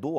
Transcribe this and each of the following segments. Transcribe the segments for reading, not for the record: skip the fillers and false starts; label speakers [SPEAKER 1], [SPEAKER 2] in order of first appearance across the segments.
[SPEAKER 1] 2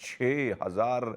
[SPEAKER 1] 6000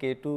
[SPEAKER 2] K2,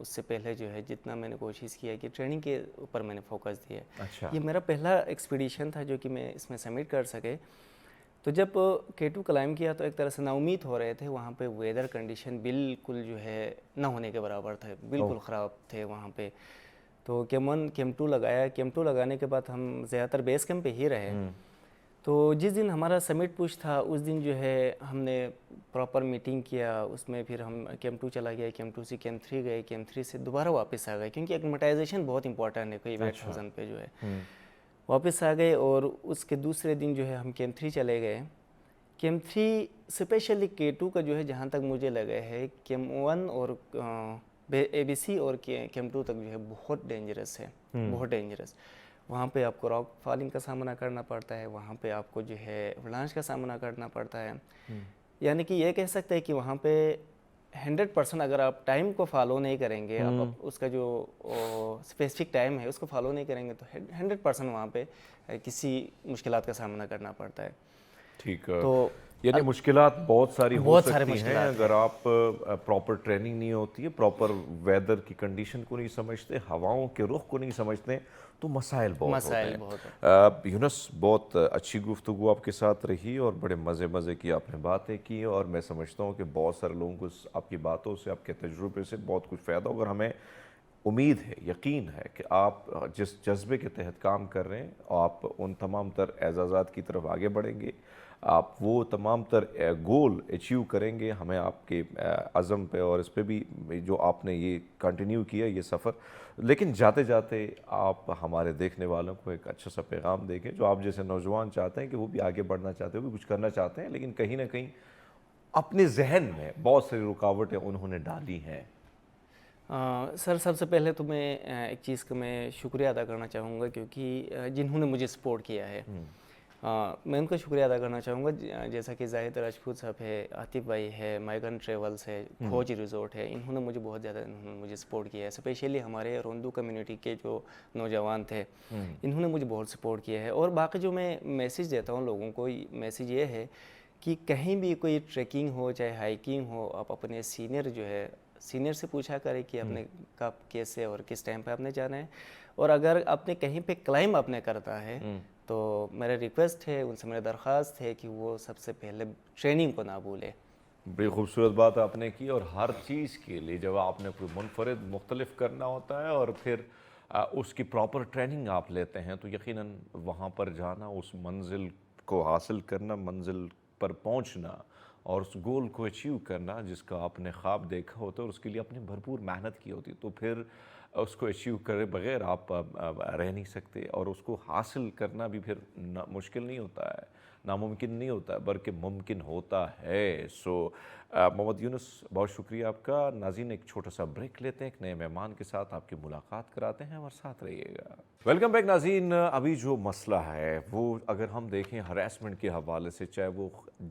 [SPEAKER 2] اس سے پہلے جو ہے جتنا میں نے کوشش کیا کہ ٹریننگ کے اوپر میں نے فوکس دیا ہے.
[SPEAKER 1] اچھا.
[SPEAKER 2] یہ میرا پہلا ایکسپیڈیشن تھا جو کہ میں اس میں سبمٹ کر سکے. تو جب K2 کلائم کیا تو ایک طرح سے نا امید ہو رہے تھے. وہاں پہ ویدر کنڈیشن بالکل جو ہے نہ ہونے کے برابر تھے, بالکل خراب تھے وہاں پہ. تو کیم 2 لگایا. کیم 2 لگانے کے بعد ہم زیادہ تر بیس کیمپ پہ ہی رہے. تو جس دن ہمارا سمٹ پش تھا اس دن جو ہے ہم نے پراپر میٹنگ کیا. اس میں پھر ہم کیم 2 چلا گیا, کیم 2 سے کیم 3 گئے, کیم 3 سے دوبارہ واپس آ گئے کیونکہ ایکلیمیٹائزیشن بہت امپورٹنٹ ہے کوئی ویٹ سیزن پہ جو ہے. واپس آ گئے اور اس کے دوسرے دن جو ہے ہم کیم 3 چلے گئے. کیم 3 اسپیشلی K2 کا جو ہے جہاں تک مجھے لگا ہے کیم 1 اور ABC اور کیم 2 تک جو ہے بہت ڈینجرس ہے, بہت ڈینجرس. وہاں پہ آپ کو راک فالنگ کا سامنا کرنا پڑتا ہے, وہاں پہ آپ کو جو ہے ایولانچ کا سامنا کرنا پڑتا ہے. یعنی کہ یہ کہہ سکتے ہیں کہ وہاں پہ 100% اگر آپ ٹائم کو فالو نہیں کریں گے, آپ اس کا جو اسپیسیفک ٹائم ہے اس کو فالو نہیں کریں گے تو 100% وہاں پہ کسی مشکلات کا سامنا کرنا پڑتا ہے.
[SPEAKER 1] ٹھیک ہے.
[SPEAKER 2] تو
[SPEAKER 1] یعنی مشکلات بہت ساری ہو
[SPEAKER 2] بہت سارے
[SPEAKER 1] سکتی ہیں
[SPEAKER 2] مشکلات
[SPEAKER 1] اگر آپ پراپر ٹریننگ نہیں ہوتی ہے, پراپر ویدر کی کنڈیشن کو نہیں سمجھتے, ہواؤں کے رخ کو نہیں سمجھتے, تو مسائل بہت ہوتے ہیں. یونس, بہت اچھی گفتگو آپ کے ساتھ رہی اور بڑے مزے کی آپ نے باتیں کی, اور میں سمجھتا ہوں کہ بہت سارے لوگوں کو آپ کی باتوں سے, آپ کے تجربے سے بہت کچھ فائدہ ہوگا. اور ہمیں امید ہے, یقین ہے کہ آپ جس جذبے کے تحت کام کر رہے ہیں آپ ان تمام تر اعزازات کی طرف آگے بڑھیں گے, آپ وہ تمام تر گول اچیو کریں گے. ہمیں آپ کے عزم پہ اور اس پہ بھی جو آپ نے یہ کنٹینیو کیا یہ سفر, لیکن جاتے جاتے آپ ہمارے دیکھنے والوں کو ایک اچھا سا پیغام دیں گے, جو آپ جیسے نوجوان چاہتے ہیں کہ وہ بھی آگے بڑھنا چاہتے ہیں, وہ بھی کچھ کرنا چاہتے ہیں, لیکن کہیں نہ کہیں اپنے ذہن میں بہت ساری رکاوٹیں انہوں نے ڈالی ہیں.
[SPEAKER 2] سر سب سے پہلے تو میں ایک چیز کا میں شکریہ ادا کرنا چاہوں گا, کیونکہ جنہوں نے مجھے سپورٹ کیا ہے میں ان کا شکریہ ادا کرنا چاہوں گا. جیسا کہ زاہد راجپوت صاحب ہے, عاطف بھائی ہے, مائیگرن ٹریولز ہے, کھوج ریزورٹ ہے, انہوں نے مجھے بہت زیادہ مجھے سپورٹ کیا ہے. اسپیشلی ہمارے روندو کمیونٹی کے جو نوجوان تھے انہوں نے مجھے بہت سپورٹ کیا ہے. اور باقی جو میں میسیج دیتا ہوں لوگوں کو, میسیج یہ ہے کہ کہیں بھی کوئی ٹریکنگ ہو چاہے ہائیکنگ ہو, آپ اپنے سینئر سے پوچھا کریں کہ آپ نے کب کیسے اور کس ٹائم پہ آپ نے جانا ہے. اور اگر آپ نے کہیں پہ کلائم آپ نے کرتا ہے تو میرا ریکویسٹ ہے, ان سے میرا درخواست ہے کہ وہ سب سے پہلے ٹریننگ کو نہ بھولے.
[SPEAKER 1] بڑی خوبصورت بات آپ نے کی, اور ہر چیز کے لیے جب آپ نے کوئی منفرد مختلف کرنا ہوتا ہے اور پھر اس کی پراپر ٹریننگ آپ لیتے ہیں تو یقیناً وہاں پر جانا, اس منزل کو حاصل کرنا, منزل پر پہنچنا اور اس گول کو اچیو کرنا جس کا آپ نے خواب دیکھا ہوتا ہے اور اس کے لیے آپ نے بھرپور محنت کی ہوتی, تو پھر اس کو اچیو کرے بغیر آپ رہ نہیں سکتے, اور اس کو حاصل کرنا بھی پھر مشکل نہیں ہوتا ہے, ناممکن نہیں ہوتا ہے, بلکہ ممکن ہوتا ہے. سو محمد یونس, بہت شکریہ آپ کا. ناظرین, ایک چھوٹا سا بریک لیتے ہیں, ایک نئے مہمان کے ساتھ آپ کی ملاقات کراتے ہیں اور ساتھ رہیے گا. ویلکم بیک ناظرین. ابھی جو مسئلہ ہے وہ اگر ہم دیکھیں ہراسمنٹ کے حوالے سے, چاہے وہ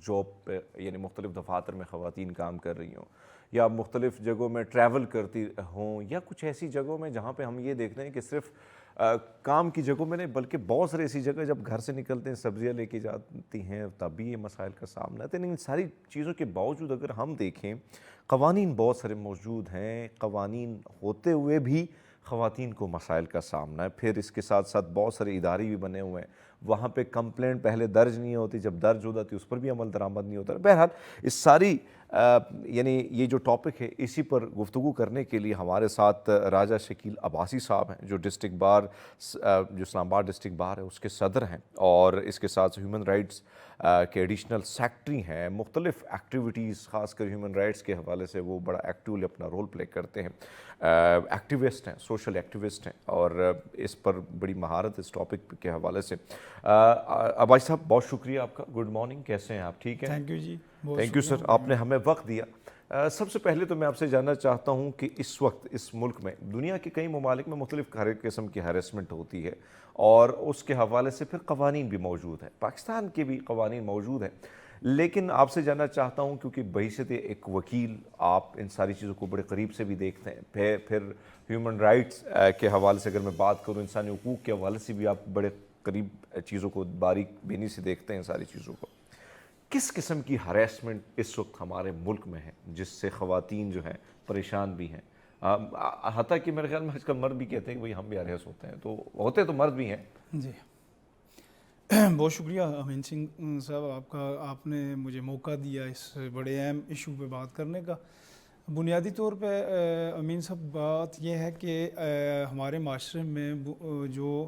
[SPEAKER 1] جاب پہ یعنی مختلف دفاتر میں خواتین کام کر رہی ہوں, یا مختلف جگہوں میں ٹریول کرتی ہوں, یا کچھ ایسی جگہوں میں جہاں پہ ہم یہ دیکھ رہے ہیں کہ صرف کام کی جگہوں میں نہیں بلکہ بہت ساری ایسی جگہ جب گھر سے نکلتے ہیں سبزیاں لے کے جاتی ہیں تب بھی یہ مسائل کا سامنا ہے. لیکن ان ساری چیزوں کے باوجود اگر ہم دیکھیں قوانین بہت سارے موجود ہیں, قوانین ہوتے ہوئے بھی خواتین کو مسائل کا سامنا ہے. پھر اس کے ساتھ ساتھ بہت سارے ادارے بھی بنے ہوئے ہیں, وہاں پہ کمپلینٹ پہلے درج نہیں ہوتی, جب درج ہو جاتی اس پر بھی عمل درآمد نہیں ہوتا. بہرحال اس ساری یعنی یہ جو ٹاپک ہے اسی پر گفتگو کرنے کے لیے ہمارے ساتھ راجہ شکیل عباسی صاحب ہیں, جو ڈسٹرکٹ بار جو اسلام آباد ڈسٹرکٹ بار ہے اس کے صدر ہیں, اور اس کے ساتھ ہیومن رائٹس کے ایڈیشنل سیکٹری ہیں. مختلف ایکٹیویٹیز خاص کر ہیومن رائٹس کے حوالے سے وہ بڑا ایکٹیولی اپنا رول پلے کرتے ہیں, ایکٹیوسٹ ہیں, سوشل ایکٹیوسٹ ہیں, اور اس پر بڑی مہارت اس ٹاپک کے حوالے سے. عباسی صاحب, بہت شکریہ آپ کا. گڈ مارننگ, کیسے ہیں آپ؟ ٹھیک ہیں؟
[SPEAKER 3] تھینک یو جی.
[SPEAKER 1] تھینک یو سر, آپ نے ہمیں وقت دیا. سب سے پہلے تو میں آپ سے جاننا چاہتا ہوں کہ اس وقت اس ملک میں, دنیا کے کئی ممالک میں مختلف ہر قسم کی ہیراسمنٹ ہوتی ہے اور اس کے حوالے سے پھر قوانین بھی موجود ہیں, پاکستان کے بھی قوانین موجود ہیں, لیکن آپ سے جاننا چاہتا ہوں کیونکہ بحیثیت ایک وکیل آپ ان ساری چیزوں کو بڑے قریب سے بھی دیکھتے ہیں, پھر ہیومن رائٹس کے حوالے سے اگر میں بات کروں, انسانی حقوق کے حوالے سے بھی آپ بڑے قریب چیزوں کو باریک بینی سے دیکھتے ہیں ساری چیزوں کو. کس قسم کی ہراسمنٹ اس وقت ہمارے ملک میں ہے جس سے خواتین جو ہیں پریشان بھی ہیں, حتیٰ کہ میرے خیال میں آج کل مرد بھی کہتے ہیں کہ بھئی ہم بھی آرہس ہوتے ہیں، تو ہوتے تو مرد بھی ہیں.
[SPEAKER 3] جی بہت شکریہ امین سنگھ صاحب آپ نے مجھے موقع دیا اس بڑے اہم ایشو پہ بات کرنے کا. بنیادی طور پہ امین صاحب بات یہ ہے کہ ہمارے معاشرے میں جو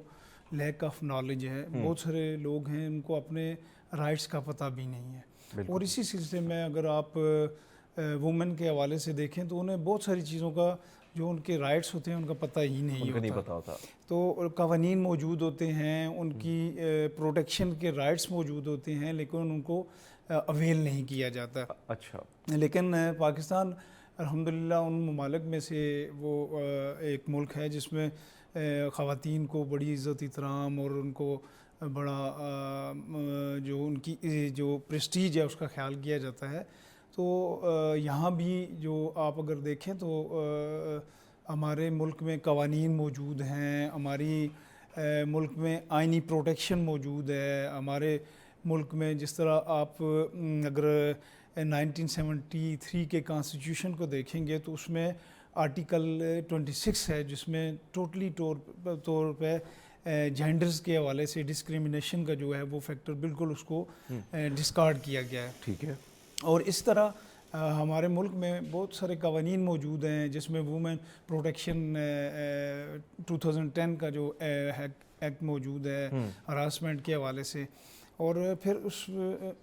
[SPEAKER 3] لیک آف نالج ہے، بہت سارے لوگ ہیں ان کو اپنے رائٹس کا پتہ بھی نہیں ہے. اور اسی سلسلے میں اگر آپ وومن کے حوالے سے دیکھیں تو انہیں بہت ساری چیزوں کا جو ان کے رائٹس ہوتے ہیں ان کا پتہ ہی نہیں ہوتا. تو قوانین موجود ہوتے ہیں، ان کی پروٹیکشن کے رائٹس موجود ہوتے ہیں، لیکن ان کو اویل نہیں کیا جاتا.
[SPEAKER 1] اچھا.
[SPEAKER 3] لیکن پاکستان الحمدللہ ان ممالک میں سے وہ ایک ملک ہے جس میں خواتین کو بڑی عزت احترام اور ان کو بڑا جو ان کی جو پریسٹیج ہے اس کا خیال کیا جاتا ہے. تو یہاں بھی جو آپ اگر دیکھیں تو ہمارے ملک میں قوانین موجود ہیں، ہماری ملک میں آئینی پروٹیکشن موجود ہے. ہمارے ملک میں جس طرح آپ اگر 1973 کے کانسٹیٹیوشن کو دیکھیں گے تو اس میں آرٹیکل 26 ہے جس میں ٹوٹلی طور پہ جینڈرز کے حوالے سے ڈسکریمنیشن کا جو ہے وہ فیکٹر بالکل اس کو ڈسکارڈ کیا گیا ہے.
[SPEAKER 1] ٹھیک ہے.
[SPEAKER 3] اور اس طرح ہمارے ملک میں بہت سارے قوانین موجود ہیں جس میں وومن پروٹیکشن 2010 کا جو ایکٹ موجود ہے ہراسمنٹ کے حوالے سے. اور پھر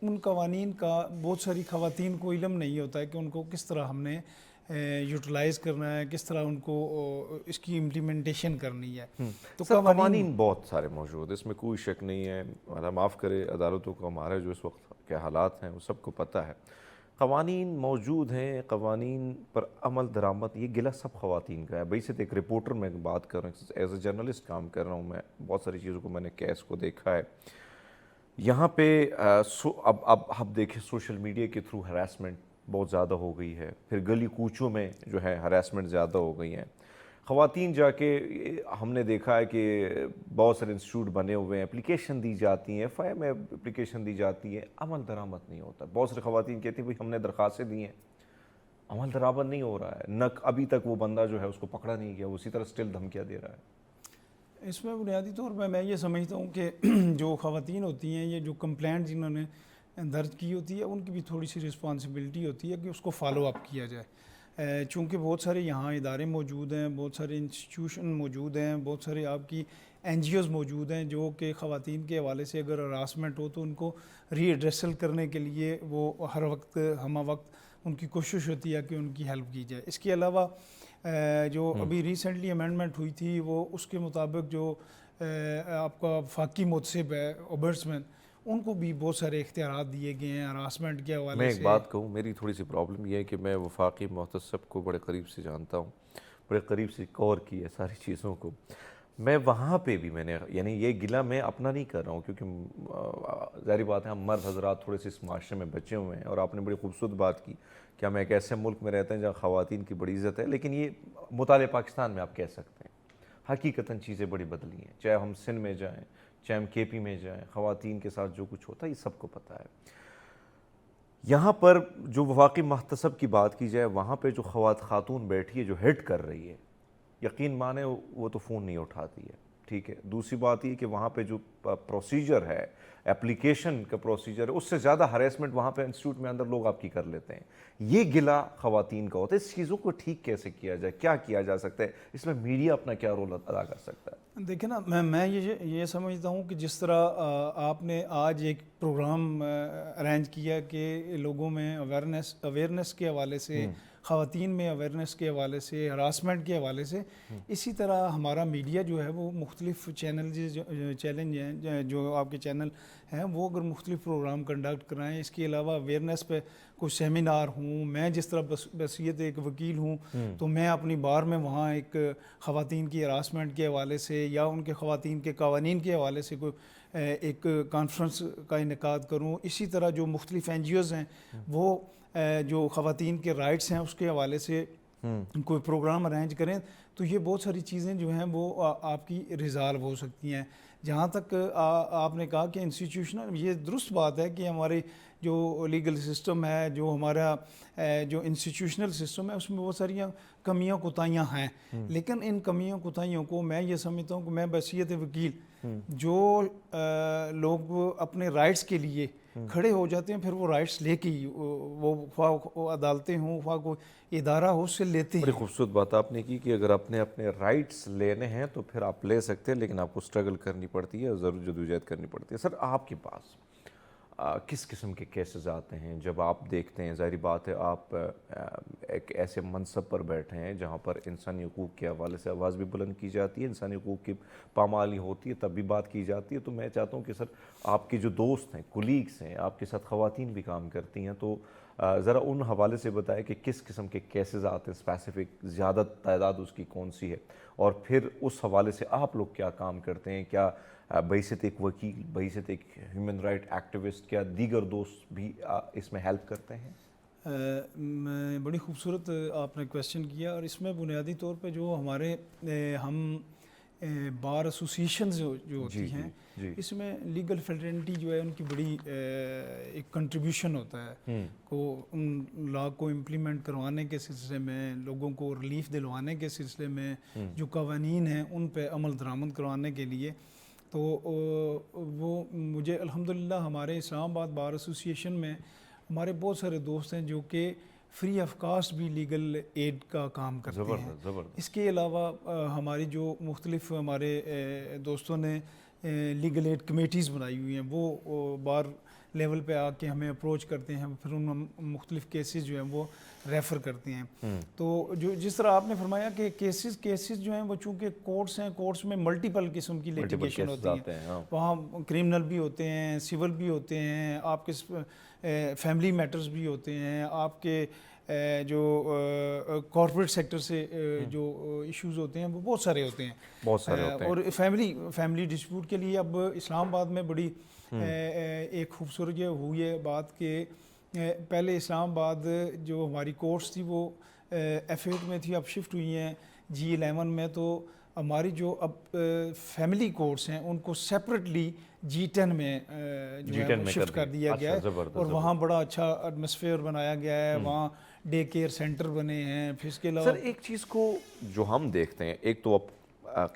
[SPEAKER 3] ان قوانین کا بہت ساری خواتین کو علم نہیں ہوتا ہے کہ ان کو کس طرح ہم نے یوٹیلائز کرنا ہے، کس طرح ان کو اس کی امپلیمنٹیشن کرنی ہے.
[SPEAKER 1] تو قوانین بہت سارے موجود ہیں، اس میں کوئی شک نہیں ہے. اللہ معاف کرے عدالتوں کو، ہمارے جو اس وقت کے حالات ہیں وہ سب کو پتہ ہے. قوانین موجود ہیں، قوانین پر عمل درآمد، یہ گلہ سب خواتین کا ہے. بیسٹ ایک رپورٹر میں بات کر رہا ہوں، ایز اے جرنلسٹ کام کر رہا ہوں میں، بہت ساری چیزوں کو میں نے کیس کو دیکھا ہے. یہاں پہ اب دیکھیں سوشل میڈیا کے تھرو ہراسمنٹ بہت زیادہ ہو گئی ہے. پھر گلی کوچوں میں جو ہے ہراسمنٹ زیادہ ہو گئی ہیں. خواتین جا کے ہم نے دیکھا ہے کہ بہت سارے انسٹیٹیوٹ بنے ہوئے ہیں، اپلیکیشن دی جاتی ہیں، ایف آئی میں اپلیکیشن دی جاتی ہے، عمل درآمد نہیں ہوتا. بہت ساری خواتین کہتی ہیں بھائی ہم نے درخواستیں دی ہیں، عمل درآمد نہیں ہو رہا ہے. نہ ابھی تک وہ بندہ جو ہے اس کو پکڑا نہیں گیا، اسی طرح سٹل دھمکیاں دے رہا ہے.
[SPEAKER 3] اس میں بنیادی طور پہ میں یہ سمجھتا ہوں کہ جو خواتین ہوتی ہیں، یہ جو کمپلینٹ جنہوں نے درج کی ہوتی ہے، ان کی بھی تھوڑی سی رسپانسبلٹی ہوتی ہے کہ اس کو فالو اپ کیا جائے. چونکہ بہت سارے یہاں ادارے موجود ہیں، بہت سارے انسٹیٹیوشن موجود ہیں، بہت سارے آپ کی این جی اوز موجود ہیں جو کہ خواتین کے حوالے سے اگر ہراسمنٹ ہو تو ان کو ری ایڈریسل کرنے کے لیے وہ ہر وقت ہمہ وقت ان کی کوشش ہوتی ہے کہ ان کی ہیلپ کی جائے. اس کے علاوہ جو ابھی ریسنٹلی امینڈمنٹ ہوئی تھی وہ اس کے مطابق جو آپ کا وفاقی محتسب ہے اوبرسمین، ان کو بھی بہت سارے اختیارات دیے گئے ہیں ہراسمنٹ کے حوالے سے.
[SPEAKER 1] میں ایک بات کہوں، میری تھوڑی سی پرابلم یہ ہے کہ میں وفاقی محتسب کو بڑے قریب سے جانتا ہوں، بڑے قریب سے کور کی ہے ساری چیزوں کو. میں وہاں پہ بھی میں نے یعنی یہ گلہ میں اپنا نہیں کر رہا ہوں، کیونکہ ظاہری بات ہے ہم مرد حضرات تھوڑے سے اس معاشرے میں بچے ہوئے ہیں. اور آپ نے بڑی خوبصورت بات کی کہ ہم ایک ایسے ملک میں رہتے ہیں جہاں خواتین کی بڑی عزت ہے. لیکن یہ مطالعہ پاکستان میں آپ کہہ سکتے ہیں حقیقتاً چیزیں بڑی بدلی ہیں. چاہے ہم سندھ میں جائیں، چاہے ہم کے پی میں جائیں، خواتین کے ساتھ جو کچھ ہوتا ہے یہ سب کو پتہ ہے. یہاں پر جو وفاقی محتسب کی بات کی جائے، وہاں پہ جو خاتون بیٹھی ہے جو ہیڈ کر رہی ہے، یقین مانے وہ تو فون نہیں اٹھاتی ہے. ٹھیک ہے. دوسری بات یہ کہ وہاں پہ جو پروسیجر ہے، اپلیکیشن کا پروسیجر ہے، اس سے زیادہ ہریسمنٹ وہاں پہ انسٹیٹیوٹ میں اندر لوگ آپ کی کر لیتے ہیں. یہ گلہ خواتین کا ہوتا ہے. اس چیزوں کو ٹھیک کیسے کیا جائے، کیا کیا جا سکتا ہے، اس میں میڈیا اپنا کیا رول ادا کر سکتا ہے؟
[SPEAKER 3] دیکھیں نا، میں یہ سمجھتا ہوں کہ جس طرح آپ نے آج ایک پروگرام ارینج کیا کہ لوگوں میں اویئرنیس کے حوالے سے، خواتین میں اویئرنیس کے حوالے سے، ہراسمنٹ کے حوالے سے، اسی طرح ہمارا میڈیا جو ہے وہ مختلف چیلنج ہیں جو آپ کے چینل ہیں وہ اگر مختلف پروگرام کنڈکٹ کرائیں. اس کے علاوہ اویئرنیس پہ کوئی سیمینار ہوں، میں جس طرح بحیثیت ایک وکیل ہوں تو میں اپنی بار میں وہاں ایک خواتین کی ہراسمنٹ کے حوالے سے یا ان کے خواتین کے قوانین کے حوالے سے کوئی ایک کانفرنس کا انعقاد کروں. اسی طرح جو مختلف این جی اوز ہیں وہ جو خواتین کے رائٹس ہیں اس کے حوالے سے کوئی پروگرام ارینج کریں تو یہ بہت ساری چیزیں جو ہیں وہ آپ کی ریزالو ہو سکتی ہیں. جہاں تک آپ نے کہا کہ انسٹیٹیوشنل، یہ درست بات ہے کہ ہمارے جو لیگل سسٹم ہے، جو ہمارا جو انسٹیٹیوشنل سسٹم ہے، اس میں بہت ساری کمیاں کوتاہیاں ہیں، لیکن ان کمیوں کوتاہیوں کو میں یہ سمجھتا ہوں کہ میں بحیثیت وکیل جو لوگ اپنے رائٹس کے لیے کھڑے ہو جاتے ہیں، پھر وہ رائٹس لے کے ہی وہ عدالتیں ہوں، کوئی ادارہ ہو، اس سے لیتے ہیں۔
[SPEAKER 1] بڑی خوبصورت بات آپ نے کی کہ اگر اپنے رائٹس لینے ہیں تو پھر آپ لے سکتے ہیں، لیکن آپ کو اسٹرگل کرنی پڑتی ہے، ضرور جدوجہد کرنی پڑتی ہے۔ سر آپ کے پاس کس قسم کے کیسز آتے ہیں جب آپ دیکھتے ہیں؟ ظاہری بات ہے آپ ایک ایسے منصب پر بیٹھے ہیں جہاں پر انسانی حقوق کے حوالے سے آواز بھی بلند کی جاتی ہے، انسانی حقوق کی پامالی ہوتی ہے تب بھی بات کی جاتی ہے، تو میں چاہتا ہوں کہ سر آپ کے جو دوست ہیں، کولیگس ہیں، آپ کے ساتھ خواتین بھی کام کرتی ہیں، تو ذرا ان حوالے سے بتائیں کہ کس قسم کے کیسز آتے ہیں، اسپیسیفک زیادہ تعداد اس کی کون سی ہے، اور پھر اس حوالے سے آپ لوگ کیا کام کرتے ہیں؟ کیا بحیثیت ایک وکیل، بحیثیت ایک ہیومن رائٹ ایکٹیوسٹ، کیا دیگر دوست بھی اس میں ہیلپ کرتے ہیں؟
[SPEAKER 3] بڑی خوبصورت آپ نے کویسچن کیا، اور اس میں بنیادی طور پہ جو ہمارے ہم بار ایسوسیشنز جو ہوتی ہیں، اس میں لیگل فیڈرنٹی جو ہے ان کی بڑی ایک کنٹریبیوشن ہوتا ہے کو ان لا کو امپلیمنٹ کروانے کے سلسلے میں، لوگوں کو ریلیف دلوانے کے سلسلے میں، جو قوانین ہیں ان پہ عمل درآمد کروانے کے لیے۔ تو وہ مجھے الحمدللہ ہمارے اسلام آباد بار ایسوسیشن میں ہمارے بہت سارے دوست ہیں جو کہ فری آف کاسٹ بھی لیگل ایڈ کا کام کرتے ہیں۔ اس کے علاوہ ہماری جو مختلف ہمارے دوستوں نے لیگل ایڈ کمیٹیز بنائی ہوئی ہیں، وہ بار لیول پہ آ کے ہمیں اپروچ کرتے ہیں، پھر ان مختلف کیسز جو ہیں وہ ریفر کرتے ہیں۔ تو جو جس طرح آپ نے فرمایا کہ کیسز جو ہیں وہ چونکہ کورٹس ہیں، کورٹس میں ملٹیپل قسم کی لیٹیگیشن ہوتی ہیں، وہاں کرمنل بھی ہوتے ہیں، سول بھی ہوتے ہیں، آپ کے فیملی میٹرز بھی ہوتے ہیں، آپ کے جو کارپوریٹ سیکٹر سے جو ایشوز ہوتے ہیں وہ بہت سارے ہوتے ہیں، اور فیملی ڈسپیوٹ کے لیے اب اسلام آباد میں بڑی ایک خوبصورت یہ ہوئی ہے بات کہ پہلے اسلام آباد جو ہماری کورٹس تھی وہ F8 میں تھی، اب شفٹ ہوئی ہیں G11 میں، تو ہماری جو اب فیملی کورٹس ہیں ان کو سیپریٹلی G10 میں جو ہے شفٹ کر دیا گیا ہے، اور وہاں بڑا اچھا ایٹماسفیئر بنایا گیا ہے، وہاں ڈے کیئر سینٹر بنے ہیں۔ پھر اس کے علاوہ
[SPEAKER 1] سر ایک چیز کو جو ہم دیکھتے ہیں، ایک تو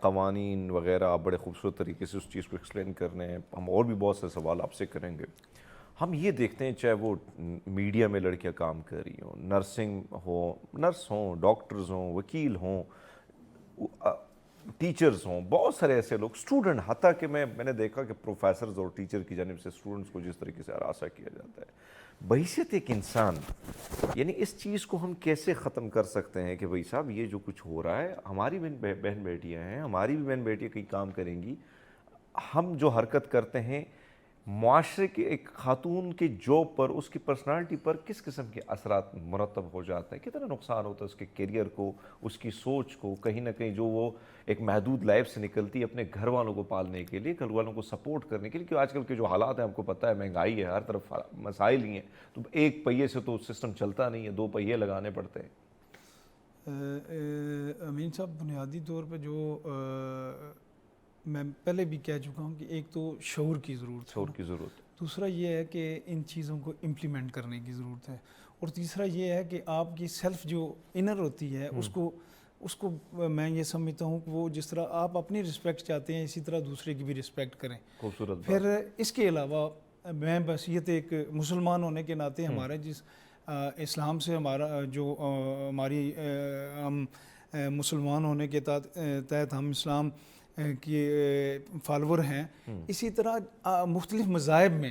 [SPEAKER 1] قوانین وغیرہ آپ بڑے خوبصورت طریقے سے اس چیز کو ایکسپلین کرنے ہیں، ہم اور بھی بہت سے سوال آپ سے کریں گے۔ ہم یہ دیکھتے ہیں چاہے وہ میڈیا میں لڑکیاں کام کر رہی ہوں، نرس ہوں، ڈاکٹرز ہوں، وکیل ہوں، ٹیچرز ہوں، بہت سارے ایسے لوگ، اسٹوڈنٹ، حتیٰ کہ میں نے دیکھا کہ پروفیسرز اور ٹیچر کی جانب سے اسٹوڈنٹس کو جس طریقے سے ہراساں کیا جاتا ہے، بحیثیت ایک انسان، یعنی اس چیز کو ہم کیسے ختم کر سکتے ہیں کہ بھائی صاحب یہ جو کچھ ہو رہا ہے، ہماری بہن بیٹیاں ہیں، ہماری بھی بہن بیٹیاں کہیں کام کریں گی، ہم جو حرکت کرتے ہیں معاشرے کے ایک خاتون کے جاب پر، اس کی پرسنالٹی پر کس قسم کے اثرات مرتب ہو جاتے ہیں، کتنا نقصان ہوتا ہے اس کے کیریئر کو، اس کی سوچ کو، کہیں نہ کہیں جو وہ ایک محدود لائف سے نکلتی ہے اپنے گھر والوں کو پالنے کے لیے، گھر والوں کو سپورٹ کرنے کے لیے، کیونکہ آج کل کے جو حالات ہیں آپ کو پتہ ہے، مہنگائی ہے، ہر طرف مسائل ہی ہیں، تو ایک پہیے سے تو سسٹم چلتا نہیں ہے، دو پہیے لگانے پڑتے ہیں۔
[SPEAKER 3] امین صاحب، بنیادی طور پہ جو میں پہلے بھی کہہ چکا ہوں کہ ایک تو شعور کی ضرورت ہے، دوسرا یہ ہے کہ ان چیزوں کو امپلیمنٹ کرنے کی ضرورت ہے، اور تیسرا یہ ہے کہ آپ کی سیلف جو انر ہوتی ہے اس کو میں یہ سمجھتا ہوں کہ وہ جس طرح آپ اپنی رسپیکٹ چاہتے ہیں اسی طرح دوسرے کی بھی رسپیکٹ کریں۔ پھر اس کے علاوہ میں بحیثیت ایک مسلمان ہونے کے ناطے ہمارے جس اسلام سے ہمارا جو ہماری ہم مسلمان ہونے کے تحت ہم اسلام کے فالور ہیں، اسی طرح مختلف مذاہب میں،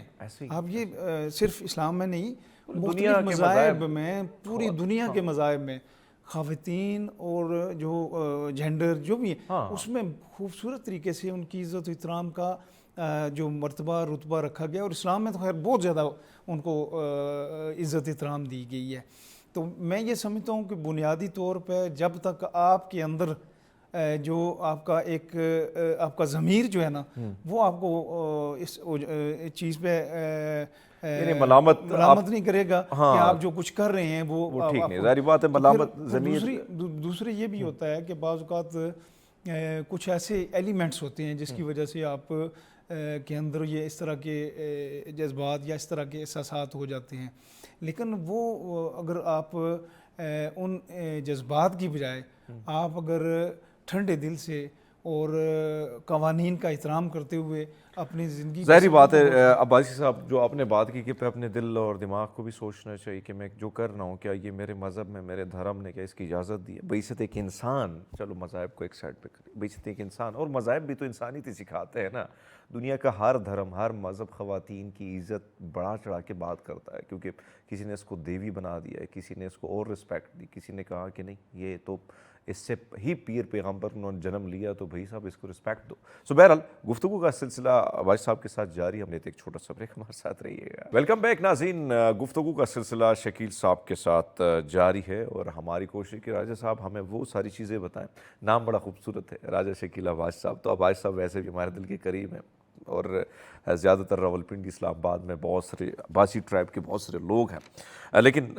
[SPEAKER 3] آپ یہ صرف اسلام میں نہیں، مختلف مذاہب میں، پوری دنیا کے مذاہب میں خواتین اور جو جینڈر جو بھی ہیں اس میں خوبصورت طریقے سے ان کی عزت و احترام کا جو مرتبہ رتبہ رکھا گیا، اور اسلام میں تو خیر بہت زیادہ ان کو عزت احترام دی گئی ہے۔ تو میں یہ سمجھتا ہوں کہ بنیادی طور پہ جب تک آپ کے اندر جو آپ کا ایک آپ کا ضمیر جو ہے نا وہ آپ کو اس چیز پہ ملامت نہیں کرے گا کہ آپ جو کچھ کر رہے ہیں وہ
[SPEAKER 1] ٹھیک نہیں، ظاہری بات ہے، ملامت ضمیر۔
[SPEAKER 3] دوسرے یہ بھی ہوتا ہے کہ بعض اوقات کچھ ایسے ایلیمنٹس ہوتے ہیں جس کی وجہ سے آپ کے اندر یہ اس طرح کے جذبات یا اس طرح کے احساسات ہو جاتے ہیں، لیکن وہ اگر آپ ان جذبات کی بجائے آپ اگر ٹھنڈے دل سے اور قوانین کا احترام کرتے ہوئے اپنی زندگی
[SPEAKER 1] ظاہری بات ہے عباسی صاحب جو آپ نے بات کی کہ اپنے دل اور دماغ کو بھی سوچنا چاہیے کہ میں جو کر رہا ہوں کیا یہ میرے مذہب میں، میرے دھرم نے کیا اس کی اجازت دی ہے. بعثت ایک انسان، چلو مذاہب کو ایک سائڈ پہ کریں، بعثت ایک انسان، اور مذاہب بھی تو انسانیت ہی سکھاتے ہیں نا. دنیا کا ہر دھرم، ہر مذہب خواتین کی عزت بڑھا چڑھا کے بات کرتا ہے، کیونکہ کسی نے اس کو دیوی بنا دیا ہے، کسی نے اس کو اور رسپیکٹ دی، کسی نے کہا کہ نہیں یہ تو اس سے ہی پیر پیغمبر انہوں نے جنم لیا تو بھائی صاحب اس کو رسپیکٹ دو. سو بہرحال گفتگو کا سلسلہ عباسی صاحب کے ساتھ جاری، ہم لیتے ایک چھوٹا سا بریک، ہمارے ساتھ رہیے گا. ویلکم بیک ناظرین، گفتگو کا سلسلہ شکیل صاحب کے ساتھ جاری ہے اور ہماری کوشش کہ راجہ صاحب ہمیں وہ ساری چیزیں بتائیں. نام بڑا خوبصورت ہے، راجہ شکیل عباسی صاحب. تو عباسی صاحب ویسے بھی ہمارے دل کے قریب ہیں اور زیادہ تر راولپنڈی اسلام آباد میں بہت سارے عباسی ٹرائب کے بہت سارے لوگ ہیں، لیکن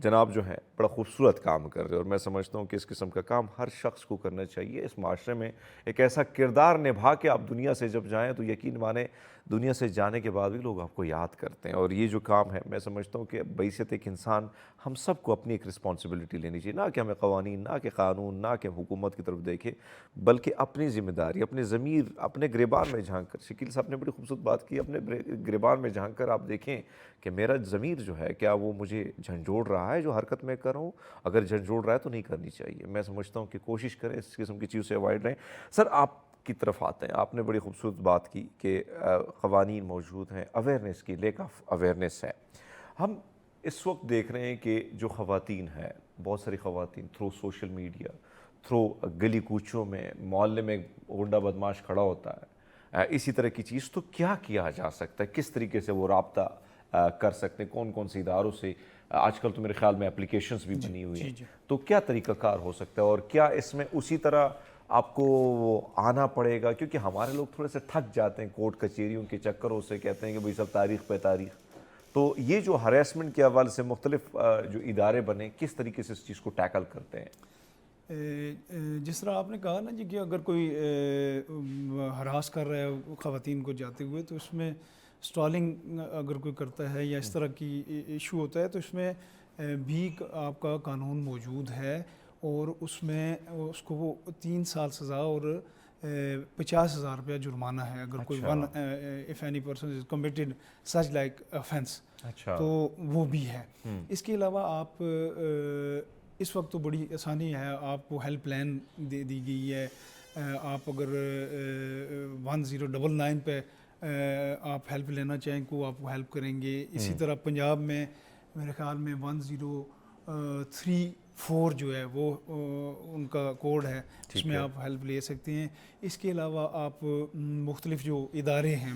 [SPEAKER 1] جناب جو ہیں بڑا خوبصورت کام کر رہے ہیں اور میں سمجھتا ہوں کہ اس قسم کا کام ہر شخص کو کرنا چاہیے. اس معاشرے میں ایک ایسا کردار نبھا کے آپ دنیا سے جب جائیں تو یقین مانیں دنیا سے جانے کے بعد بھی لوگ آپ کو یاد کرتے ہیں. اور یہ جو کام ہے میں سمجھتا ہوں کہ بعثت ایک انسان ہم سب کو اپنی ایک رسپانسبلٹی لینی چاہیے، نہ کہ ہمیں قوانین، نہ کہ قانون، نہ کہ حکومت کی طرف دیکھے، بلکہ اپنی ذمہ داری، اپنے ضمیر، اپنے گریبان میں جھانک کر. شکیل صاحب نے بڑی خوبصورت بات کی، اپنے گریبان میں جھانک کر آپ دیکھیں کہ میرا ضمیر جو ہے کیا وہ مجھے جھنجھوڑ رہا ہے جو حرکت میں کر رہا ہوں. اگر جھنجھوڑ رہا ہے تو نہیں کرنی چاہیے. میں سمجھتا ہوں کہ کوشش کریں اس قسم کی چیز سے اوائڈ رہیں. سر آپ کی طرف آتے ہیں، آپ نے بڑی خوبصورت بات کی کہ قوانین موجود ہیں، اویئرنیس کی لیک آف اویئرنیس ہے. ہم اس وقت دیکھ رہے ہیں کہ جو خواتین ہیں، بہت ساری خواتین تھرو سوشل میڈیا، تھرو گلی کوچوں میں، محلے میں غنڈہ بدماش کھڑا ہوتا ہے، اسی طرح کی چیز. تو کیا کیا جا سکتا ہے، کس طریقے سے وہ رابطہ کر سکتے ہیں، کون کون سی اداروں سے؟ آج کل تو میرے خیال میں اپلیکیشنز بھی بنی ہوئی ہیں، تو کیا طریقہ کار ہو سکتا ہے اور کیا اس میں اسی طرح آپ کو آنا پڑے گا؟ کیونکہ ہمارے لوگ تھوڑے سے تھک جاتے ہیں کورٹ کچہریوں کے چکروں سے، کہتے ہیں کہ بھئی سب تاریخ پہ تاریخ. تو یہ جو ہریسمنٹ کے حوالے سے مختلف جو ادارے بنے کس طریقے سے اس چیز کو ٹیکل کرتے ہیں؟
[SPEAKER 3] جس طرح آپ نے کہا نا جی کہ اگر کوئی ہراس کر رہا ہے خواتین کو جاتے ہوئے تو اس میں اسٹالنگ اگر کوئی کرتا ہے یا اس طرح کی ایشو ہوتا ہے تو اس میں بھی آپ کا قانون موجود ہے اور اس میں اس کو وہ 3 سال سزا اور 50,000 روپیہ جرمانہ ہے اگر کوئی if any person is committed such like offense. تو وہ بھی ہے. اس کے علاوہ آپ اس وقت تو بڑی آسانی ہے، آپ کو ہیلپ لائن دے دی گئی ہے. آپ اگر 1099 پہ آپ ہیلپ لینا چاہیں کو آپ کو ہیلپ کریں گے. اسی طرح پنجاب میں میرے خیال میں 1034 جو ہے وہ ان کا کوڈ ہے جس میں آپ ہیلپ لے سکتے ہیں. اس کے علاوہ آپ مختلف جو ادارے ہیں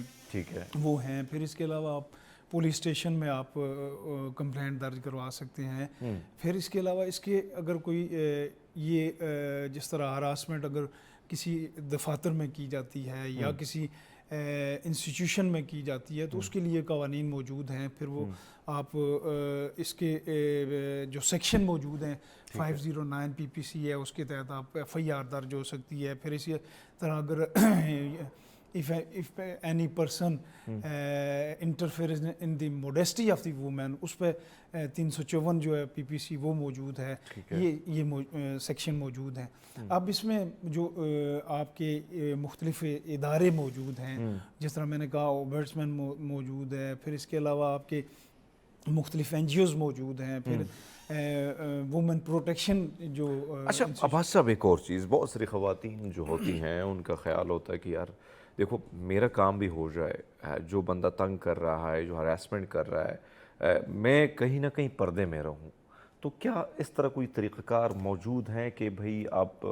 [SPEAKER 3] وہ ہیں. پھر اس کے علاوہ آپ پولیس اسٹیشن میں آپ کمپلینٹ درج کروا سکتے ہیں. پھر اس کے علاوہ اس کے اگر کوئی یہ جس طرح ہراسمنٹ اگر کسی دفاتر میں کی جاتی ہے یا کسی انسٹیٹیوشن میں کی جاتی ہے تو اس کے لیے قوانین موجود ہیں. پھر وہ آپ اس کے جو سیکشن موجود ہیں 509 PPC ہے، اس کے تحت آپ FIR درج ہو سکتی ہے. پھر اسی طرح اگر if any person interferes in the modesty of the woman اس پہ 354 جو ہے PPC وہ موجود ہے. یہ سیکشن موجود ہیں. اب اس میں جو آپ کے مختلف ادارے موجود ہیں جس طرح میں نے کہا اومبڈسمین موجود ہے. پھر اس کے علاوہ آپ کے مختلف NGOs موجود ہیں. پھر وومن پروٹیکشن جو
[SPEAKER 1] اچھا عباس صاحب ایک اور چیز، بہت ساری خواتین جو ہوتی ہیں ان کا خیال ہوتا ہے کہ یار دیکھو میرا کام بھی ہو جائے، جو بندہ تنگ کر رہا ہے، جو ہراسمنٹ کر رہا ہے، میں کہیں نہ کہیں پردے میں رہوں. تو کیا اس طرح کوئی طریقہ کار موجود ہیں کہ بھئی آپ،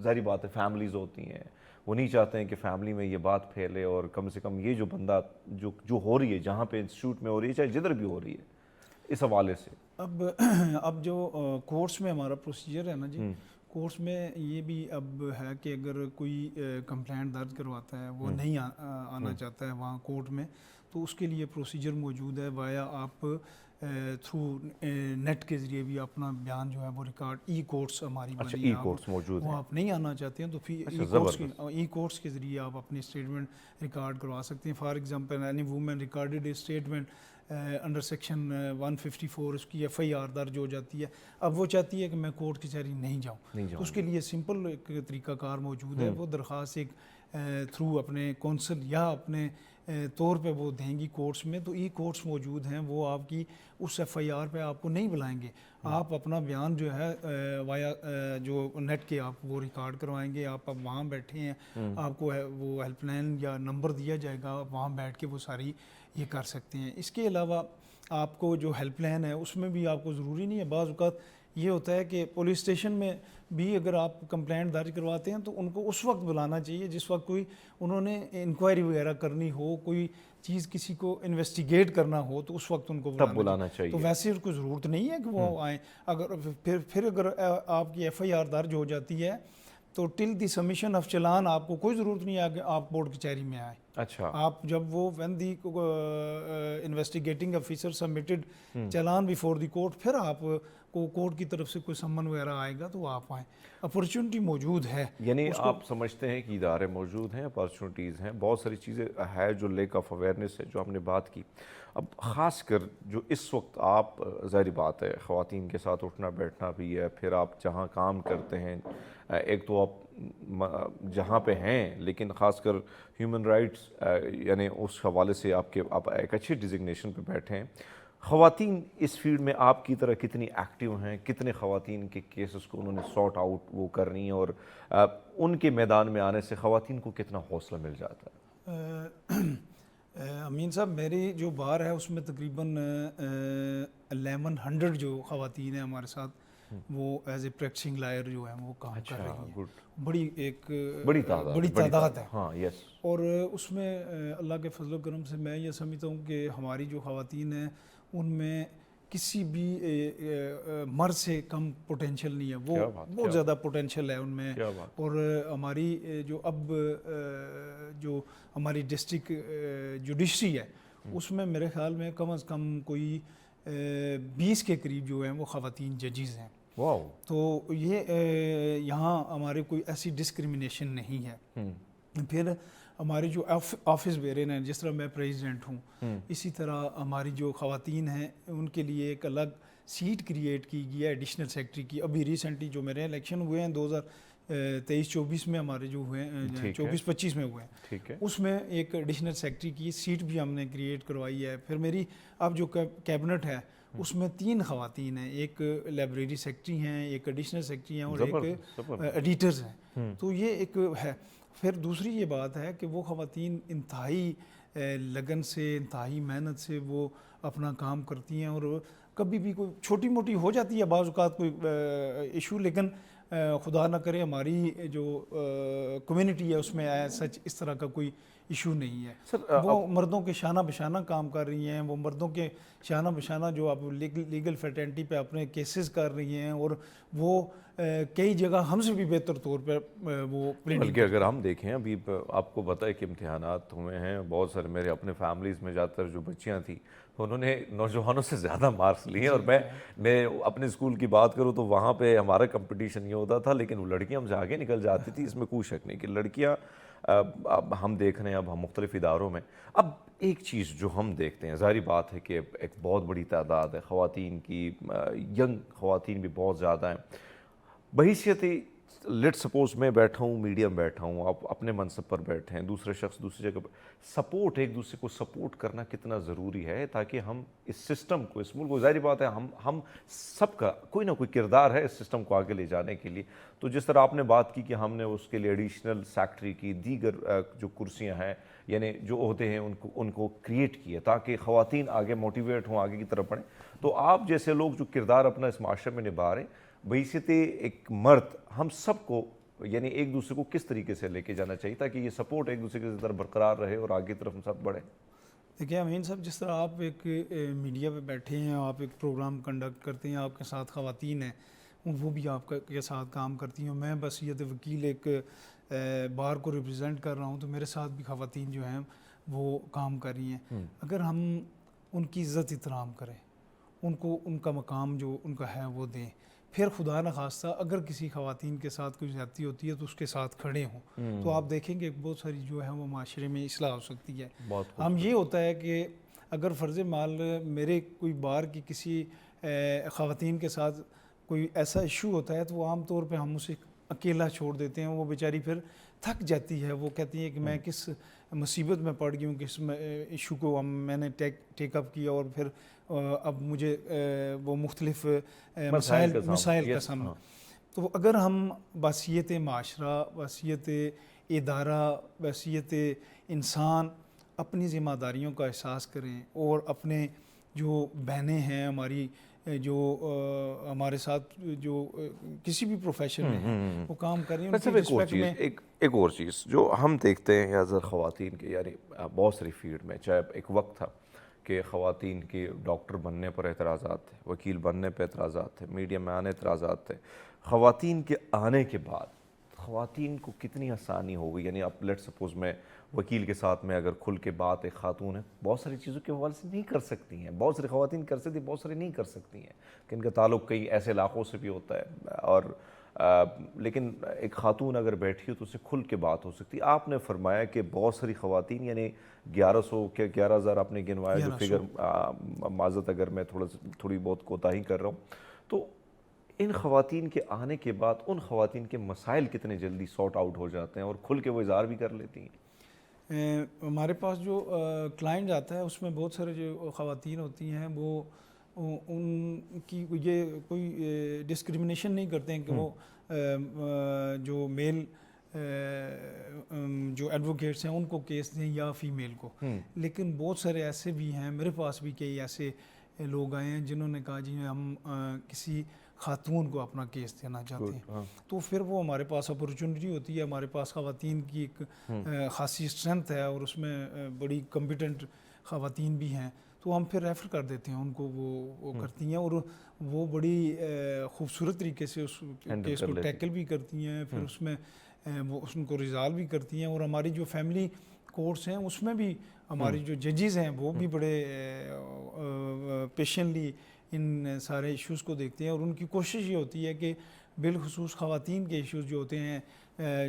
[SPEAKER 1] ظاہری بات ہے فیملیز ہوتی ہیں، وہ نہیں چاہتے ہیں کہ فیملی میں یہ بات پھیلے اور کم سے کم یہ جو بندہ جو ہو رہی ہے جہاں پہ انسٹیٹیوٹ میں ہو رہی ہے چاہے جدھر بھی ہو رہی ہے، اس حوالے سے
[SPEAKER 3] اب جو کورٹس میں ہمارا پروسیجر ہے نا جی، کورٹس میں یہ بھی اب ہے کہ اگر کوئی کمپلینٹ درج کرواتا ہے وہ نہیں آنا چاہتا ہے وہاں کورٹ میں تو اس کے لیے پروسیجر موجود ہے. وایا آپ تھرو نیٹ کے ذریعے بھی اپنا بیان جو ہے وہ ریکارڈ ای کورٹس ہماری
[SPEAKER 1] اچھا
[SPEAKER 3] بنی
[SPEAKER 1] ای
[SPEAKER 3] ہیں،
[SPEAKER 1] کورٹس موجود
[SPEAKER 3] وہ
[SPEAKER 1] ہیں.
[SPEAKER 3] آپ نہیں آنا چاہتے ہیں تو پھر ای کورٹس کے ذریعے آپ اپنی اسٹیٹمنٹ ریکارڈ کروا سکتے ہیں. For example any woman recorded a statement under section 154 اس کی FIR درج ہو جاتی ہے. اب وہ چاہتی ہے کہ میں کورٹ کچہری نہیں جاؤں، تو اس کے لیے سمپل ایک طریقہ کار موجود ہے. وہ درخواست ایک تھرو اپنے کونسل یا اپنے طور پہ وہ دیں گی کورٹس میں، تو ای کورٹس موجود ہیں، وہ آپ کی اس FIR پہ آپ کو نہیں بلائیں گے. آپ اپنا بیان جو ہے وایا جو نیٹ کے آپ وہ ریکارڈ کروائیں گے. آپ اب وہاں بیٹھے ہیں، آپ کو وہ ہیلپ لائن یا نمبر دیا جائے گا، وہاں بیٹھ کے وہ ساری یہ کر سکتے ہیں. اس کے علاوہ آپ کو جو ہیلپ لائن ہے اس میں بھی آپ کو ضروری نہیں ہے، بعض اوقات یہ ہوتا ہے کہ پولیس اسٹیشن میں بھی اگر آپ کمپلینٹ درج کرواتے ہیں تو ان کو اس وقت بلانا چاہیے جس وقت کوئی انہوں نے انکوائری وغیرہ کرنی ہو، کوئی چیز کسی کو انویسٹیگیٹ کرنا ہو، تو اس وقت ان کو بلانا چاہیے. تو ویسے ان کو ضرورت نہیں ہے کہ وہ آئیں. اگر پھر اگر آپ کی FIR درج ہو جاتی ہے تو ٹل دی سبمیشن آف چلان آپ کو کوئی ضرورت نہیں ہے کہ آپ کورٹ کچہری میں آئیں.
[SPEAKER 1] اچھا
[SPEAKER 3] آپ جب وہ when the investigating officer submitted challan before the court, پھر آپ کو کورٹ کی طرف سے کوئی سمن وغیرہ آئے گا تو آپ آئیں. اپرچونٹی موجود ہے.
[SPEAKER 1] یعنی آپ سمجھتے ہیں کہ ادارے موجود ہیں، اپارچونیٹیز ہیں، بہت ساری چیزیں ہے جو لیک آف اویئرنیس ہے جو آپ نے بات کی. اب خاص کر جو اس وقت آپ ظاہری بات ہے خواتین کے ساتھ اٹھنا بیٹھنا بھی ہے، پھر آپ جہاں کام کرتے ہیں، ایک تو آپ جہاں پہ ہیں لیکن خاص کر ہیومن رائٹس یعنی اس حوالے سے آپ ایک اچھی ڈیزگنیشن پہ بیٹھے ہیں. خواتین اس فیلڈ میں آپ کی طرح کتنی ایکٹیو ہیں؟ کتنے خواتین کے کیسز کو انہوں نے سارٹ آؤٹ وہ کرنی ہے، اور ان کے میدان میں آنے سے خواتین کو کتنا حوصلہ مل جاتا ہے؟
[SPEAKER 3] امین صاحب، میری جو بار ہے اس میں تقریباً 1100 جو خواتین ہیں ہمارے ساتھ وہ ایز اے پریکٹسنگ لائر جو ہیں وہ کام کر رہی ہیں. بڑی ایک بڑی تعداد ہے.
[SPEAKER 1] ہاں یس.
[SPEAKER 3] اور اس میں اللہ کے فضل و کرم سے میں یہ سمجھتا ہوں کہ ہماری جو خواتین ہیں ان میں کسی بھی مرد سے کم پوٹینشیل نہیں ہے. وہ بہت زیادہ پوٹینشیل ہے ان میں. اور ہماری جو اب جو ہماری ڈسٹرکٹ جوڈیشری ہے اس میں میرے خیال میں کم از کم کوئی 20 کے قریب جو ہیں وہ خواتین ججز ہیں. تو یہ یہاں ہمارے کوئی ایسی ڈسکریمنیشن نہیں ہے. پھر ہماری جو آفس بیرن ہیں، جس طرح میں پریزیڈنٹ ہوں، اسی طرح ہماری جو خواتین ہیں ان کے لیے ایک الگ سیٹ کریٹ کی گئی ہے ایڈیشنل سیکرٹری کی. ابھی ریسنٹلی جو میرے الیکشن ہوئے ہیں 2023-24 میں ہمارے جو ہوئے ہیں 24-25 میں ہوئے ہیں، اس میں ایک ایڈیشنل سیکرٹری کی سیٹ بھی ہم نے کریٹ کروائی ہے. پھر میری اب جو کیبنٹ ہے اس میں 3 خواتین ہیں، ایک لائبریری سیکرٹری ہیں، ایک ایڈیشنل سیکرٹری ہیں اور ایک ایڈیٹرز ہیں. تو یہ ایک ہے. پھر دوسری یہ بات ہے کہ وہ خواتین انتہائی لگن سے، انتہائی محنت سے وہ اپنا کام کرتی ہیں. اور کبھی بھی کوئی چھوٹی موٹی ہو جاتی ہے بعض اوقات کوئی ایشو، لیکن خدا نہ کرے ہماری جو کمیونٹی ہے اس میں سچ اس طرح کا کوئی ایشو نہیں ہے. وہ مردوں کے شانہ بشانہ کام کر رہی ہیں، وہ مردوں کے شانہ بشانہ جو آپ لیگل فرٹرنٹی پہ اپنے کیسز کر رہی ہیں، اور وہ کئی جگہ ہم سے بھی بہتر طور پہ وہ
[SPEAKER 1] بلکہ اگر ہم دیکھیں ابھی آپ کو پتہ ہے کہ امتحانات ہوئے ہیں، بہت سارے میرے اپنے فیملیز میں زیادہ تر جو بچیاں تھیں انہوں نے نوجوانوں سے زیادہ مارکس لیے ہیں. اور میں اپنے اسکول کی بات کروں تو وہاں پہ ہمارا کمپٹیشن یہ ہوتا تھا، لیکن وہ لڑکیاں ہم سے آگے نکل جاتی تھی. اس میں کوئی شک نہیں کہ لڑکیاں اب ہم دیکھ رہے ہیں اب ہم مختلف اداروں میں. اب ایک چیز جو ہم دیکھتے ہیں، ظاہری بات ہے کہ ایک بہت بڑی تعداد ہے خواتین کی، ینگ خواتین بھی بہت زیادہ ہیں. بحیثیت لیٹ سپوز میں بیٹھا ہوں، میڈیم بیٹھا ہوں، آپ اپنے منصب پر بیٹھے ہیں، دوسرے شخص دوسری جگہ پر، سپورٹ ایک دوسرے کو سپورٹ کرنا کتنا ضروری ہے تاکہ ہم اس سسٹم کو، اس ملک کو، ظاہری بات ہے ہم سب کا کوئی نہ کوئی کردار ہے اس سسٹم کو آگے لے جانے کے لیے. تو جس طرح آپ نے بات کی کہ ہم نے اس کے لیے ایڈیشنل سیکرٹری کی، دیگر جو کرسیاں ہیں یعنی جو عہدے ہیں ان کو کریٹ کیے تاکہ خواتین آگے موٹیویٹ ہوں، آگے کی طرف بڑھیں. تو آپ جیسے لوگ جو کردار اپنا اس معاشرے میں نبھا رہے ہیں، بحیثیت ایک مرد ہم سب کو یعنی ایک دوسرے کو کس طریقے سے لے کے جانا چاہیے تاکہ یہ سپورٹ ایک دوسرے کی طرف برقرار رہے اور آگے کی طرف ہم سب بڑھیں؟
[SPEAKER 3] دیکھیں امین صاحب، جس طرح آپ ایک میڈیا پہ بیٹھے ہیں، آپ ایک پروگرام کنڈکٹ کرتے ہیں، آپ کے ساتھ خواتین ہیں، وہ بھی آپ کے ساتھ کام کرتی ہیں. میں بس یہ وکیل ایک بار کو ریپرزینٹ کر رہا ہوں، تو میرے ساتھ بھی خواتین جو ہیں وہ کام کر رہی ہیں. اگر ہم ان کی عزت احترام کریں، ان کو ان کا مقام جو ان کا ہے وہ دیں. پھر خدا نخواستہ اگر کسی خواتین کے ساتھ کوئی زیادتی ہوتی ہے تو اس کے ساتھ کھڑے ہوں, تو آپ دیکھیں گے بہت ساری جو ہے وہ معاشرے میں اصلاح ہو سکتی ہے. ہم یہ ہوتا ہے کہ اگر فرض مال میرے کوئی بار کی کسی خواتین کے ساتھ کوئی ایسا ایشو ہوتا ہے تو وہ عام طور پہ ہم اسے اکیلا چھوڑ دیتے ہیں, وہ بیچاری پھر تھک جاتی ہے, وہ کہتی ہے کہ میں کس مصیبت میں پڑ گئی ہوں, کس ایشو کو میں نے ٹیک اپ کیا اور پھر اب مجھے وہ مختلف مسائل کا سامنا. تو اگر ہم بحثیت معاشرہ, بحثیت ادارہ, بحثیت انسان اپنی ذمہ داریوں کا احساس کریں اور اپنے جو بہنیں ہیں ہماری جو ہمارے ساتھ جو کسی بھی پروفیشن میں ہیں وہ کام کر رہی ہیں.
[SPEAKER 1] ایک اور چیز جو ہم دیکھتے ہیں یا خواتین کے, یعنی بہت ساری فیلڈ میں, چاہے ایک وقت تھا کہ خواتین کے ڈاکٹر بننے پر اعتراضات تھے, وکیل بننے پر اعتراضات تھے, میڈیا میں آنے اعتراضات تھے. خواتین کے آنے کے بعد خواتین کو کتنی آسانی ہو گئی, یعنی اب لیٹ سپوز میں وکیل کے ساتھ میں اگر کھل کے بات ایک خاتون ہے بہت ساری چیزوں کے حوالے سے نہیں کر سکتی ہیں, بہت ساری خواتین کر سکتی, بہت ساری نہیں کر سکتی ہیں, کہ ان کا تعلق کئی ایسے علاقوں سے بھی ہوتا ہے, اور لیکن ایک خاتون اگر بیٹھی ہو تو اسے کھل کے بات ہو سکتی. آپ نے فرمایا کہ بہت ساری خواتین, یعنی 1100 کہ 11,000 آپ نے گنوایا جو فگر, معذرت اگر میں تھوڑی بہت کوتاہی کر رہا ہوں, تو ان خواتین کے آنے کے بعد ان خواتین کے مسائل کتنے جلدی سارٹ آؤٹ ہو جاتے ہیں اور کھل کے وہ اظہار بھی کر لیتی ہیں؟
[SPEAKER 3] ہمارے پاس جو کلائنٹ آتا ہے اس میں بہت سارے جو خواتین ہوتی ہیں وہ ان کی یہ کوئی ڈسکریمنیشن نہیں کرتے ہیں کہ وہ جو میل جو ایڈوکیٹس ہیں ان کو کیس دیں یا فیمیل کو, لیکن بہت سارے ایسے بھی ہیں, میرے پاس بھی کئی ایسے لوگ آئے ہیں جنہوں نے کہا جی ہم کسی خاتون کو اپنا کیس دینا چاہتے ہیں. تو پھر وہ ہمارے پاس اپورچونٹی ہوتی ہے, ہمارے پاس خواتین کی ایک خاصی اسٹرینتھ ہے اور اس میں بڑی کمپیٹنٹ خواتین بھی ہیں, تو ہم پھر ریفر کر دیتے ہیں ان کو, وہ کرتی ہیں اور وہ بڑی خوبصورت طریقے سے اس کیس کو ٹیکل بھی کرتی ہیں, پھر اس میں وہ اس کو ریزالو بھی کرتی ہیں. اور ہماری جو فیملی کورٹس ہیں اس میں بھی ہماری جو ججز ہیں وہ بھی بڑے پیشنٹلی ان سارے ایشوز کو دیکھتے ہیں, اور ان کی کوشش یہ ہوتی ہے کہ بالخصوص خواتین کے ایشوز جو ہوتے ہیں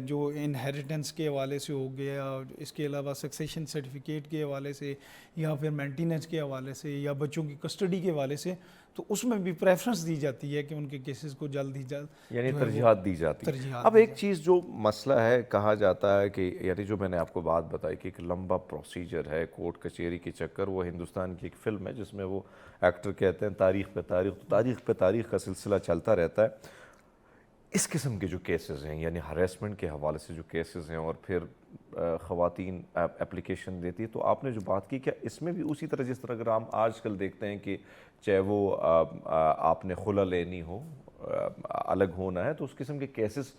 [SPEAKER 3] جو انہیریٹنس کے حوالے سے ہو گیا, اس کے علاوہ سکسیشن سرٹیفکیٹ کے حوالے سے یا پھر مینٹیننس کے حوالے سے یا بچوں کی کسٹڈی کے حوالے سے, تو اس میں بھی پریفرنس دی جاتی ہے کہ ان کے کیسز کو جلد ہی جلد
[SPEAKER 1] یعنی ترجیحات دی جاتی ہے. اب ایک چیز جو مسئلہ ہے, کہا جاتا ہے کہ یعنی جو میں نے آپ کو بات بتائی کہ ایک لمبا پروسیجر ہے کورٹ کچہری کے چکر, وہ ہندوستان کی ایک فلم ہے جس میں وہ ایکٹر کہتے ہیں تاریخ پہ تاریخ, تو تاریخ پہ تاریخ کا سلسلہ چلتا رہتا ہے. اس قسم کے جو کیسز ہیں, یعنی ہریسمنٹ کے حوالے سے جو کیسز ہیں, اور پھر خواتین اپلیکیشن دیتی ہے, تو آپ نے جو بات کی, کیا اس میں بھی اسی طرح جس طرح اگر ہم آج کل دیکھتے ہیں کہ چاہے وہ آپ نے خلا لینی ہو, الگ ہونا ہے, تو اس قسم کے کیسز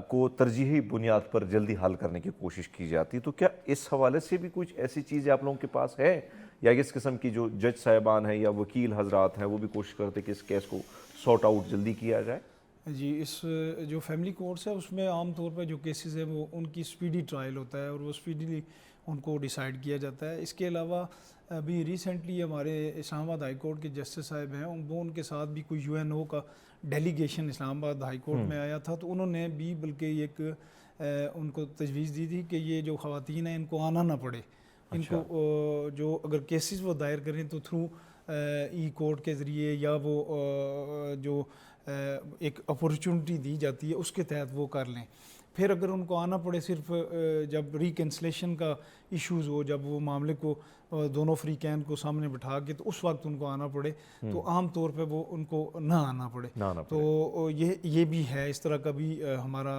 [SPEAKER 1] کو ترجیحی بنیاد پر جلدی حل کرنے کی کوشش کی جاتی ہے, تو کیا اس حوالے سے بھی کچھ ایسی چیزیں آپ لوگوں کے پاس ہے, یا اس قسم کی جو جج صاحبان ہیں یا وکیل حضرات ہیں وہ بھی کوشش کرتے کہ اس کیس کو سارٹ آؤٹ جلدی کیا جائے؟
[SPEAKER 3] جی, اس جو فیملی کورٹس ہے اس میں عام طور پہ جو کیسز ہیں وہ ان کی سپیڈی ٹرائل ہوتا ہے اور وہ سپیڈیلی ان کو ڈیسائیڈ کیا جاتا ہے. اس کے علاوہ ابھی ریسنٹلی ہمارے اسلام آباد ہائی کورٹ کے جسٹس صاحب ہیں, وہ ان کے ساتھ بھی کوئی UNO کا ڈیلیگیشن اسلام آباد ہائی کورٹ میں آیا تھا, تو انہوں نے بھی بلکہ ایک ان کو تجویز دی تھی کہ یہ جو خواتین ہیں ان کو آنا نہ پڑے, ان کو جو اگر کیسز وہ دائر کریں تو تھرو ای کورٹ کے ذریعے یا وہ جو ایک اپورچونٹی دی جاتی ہے اس کے تحت وہ کر لیں. پھر اگر ان کو آنا پڑے صرف جب ریکنسلیشن کا ایشوز ہو, جب وہ معاملے کو دونوں فریقین کو سامنے بٹھا کے تو اس وقت ان کو آنا پڑے, تو عام طور پہ وہ ان کو نہ آنا پڑے. تو یہ بھی ہے, اس طرح کا بھی ہمارا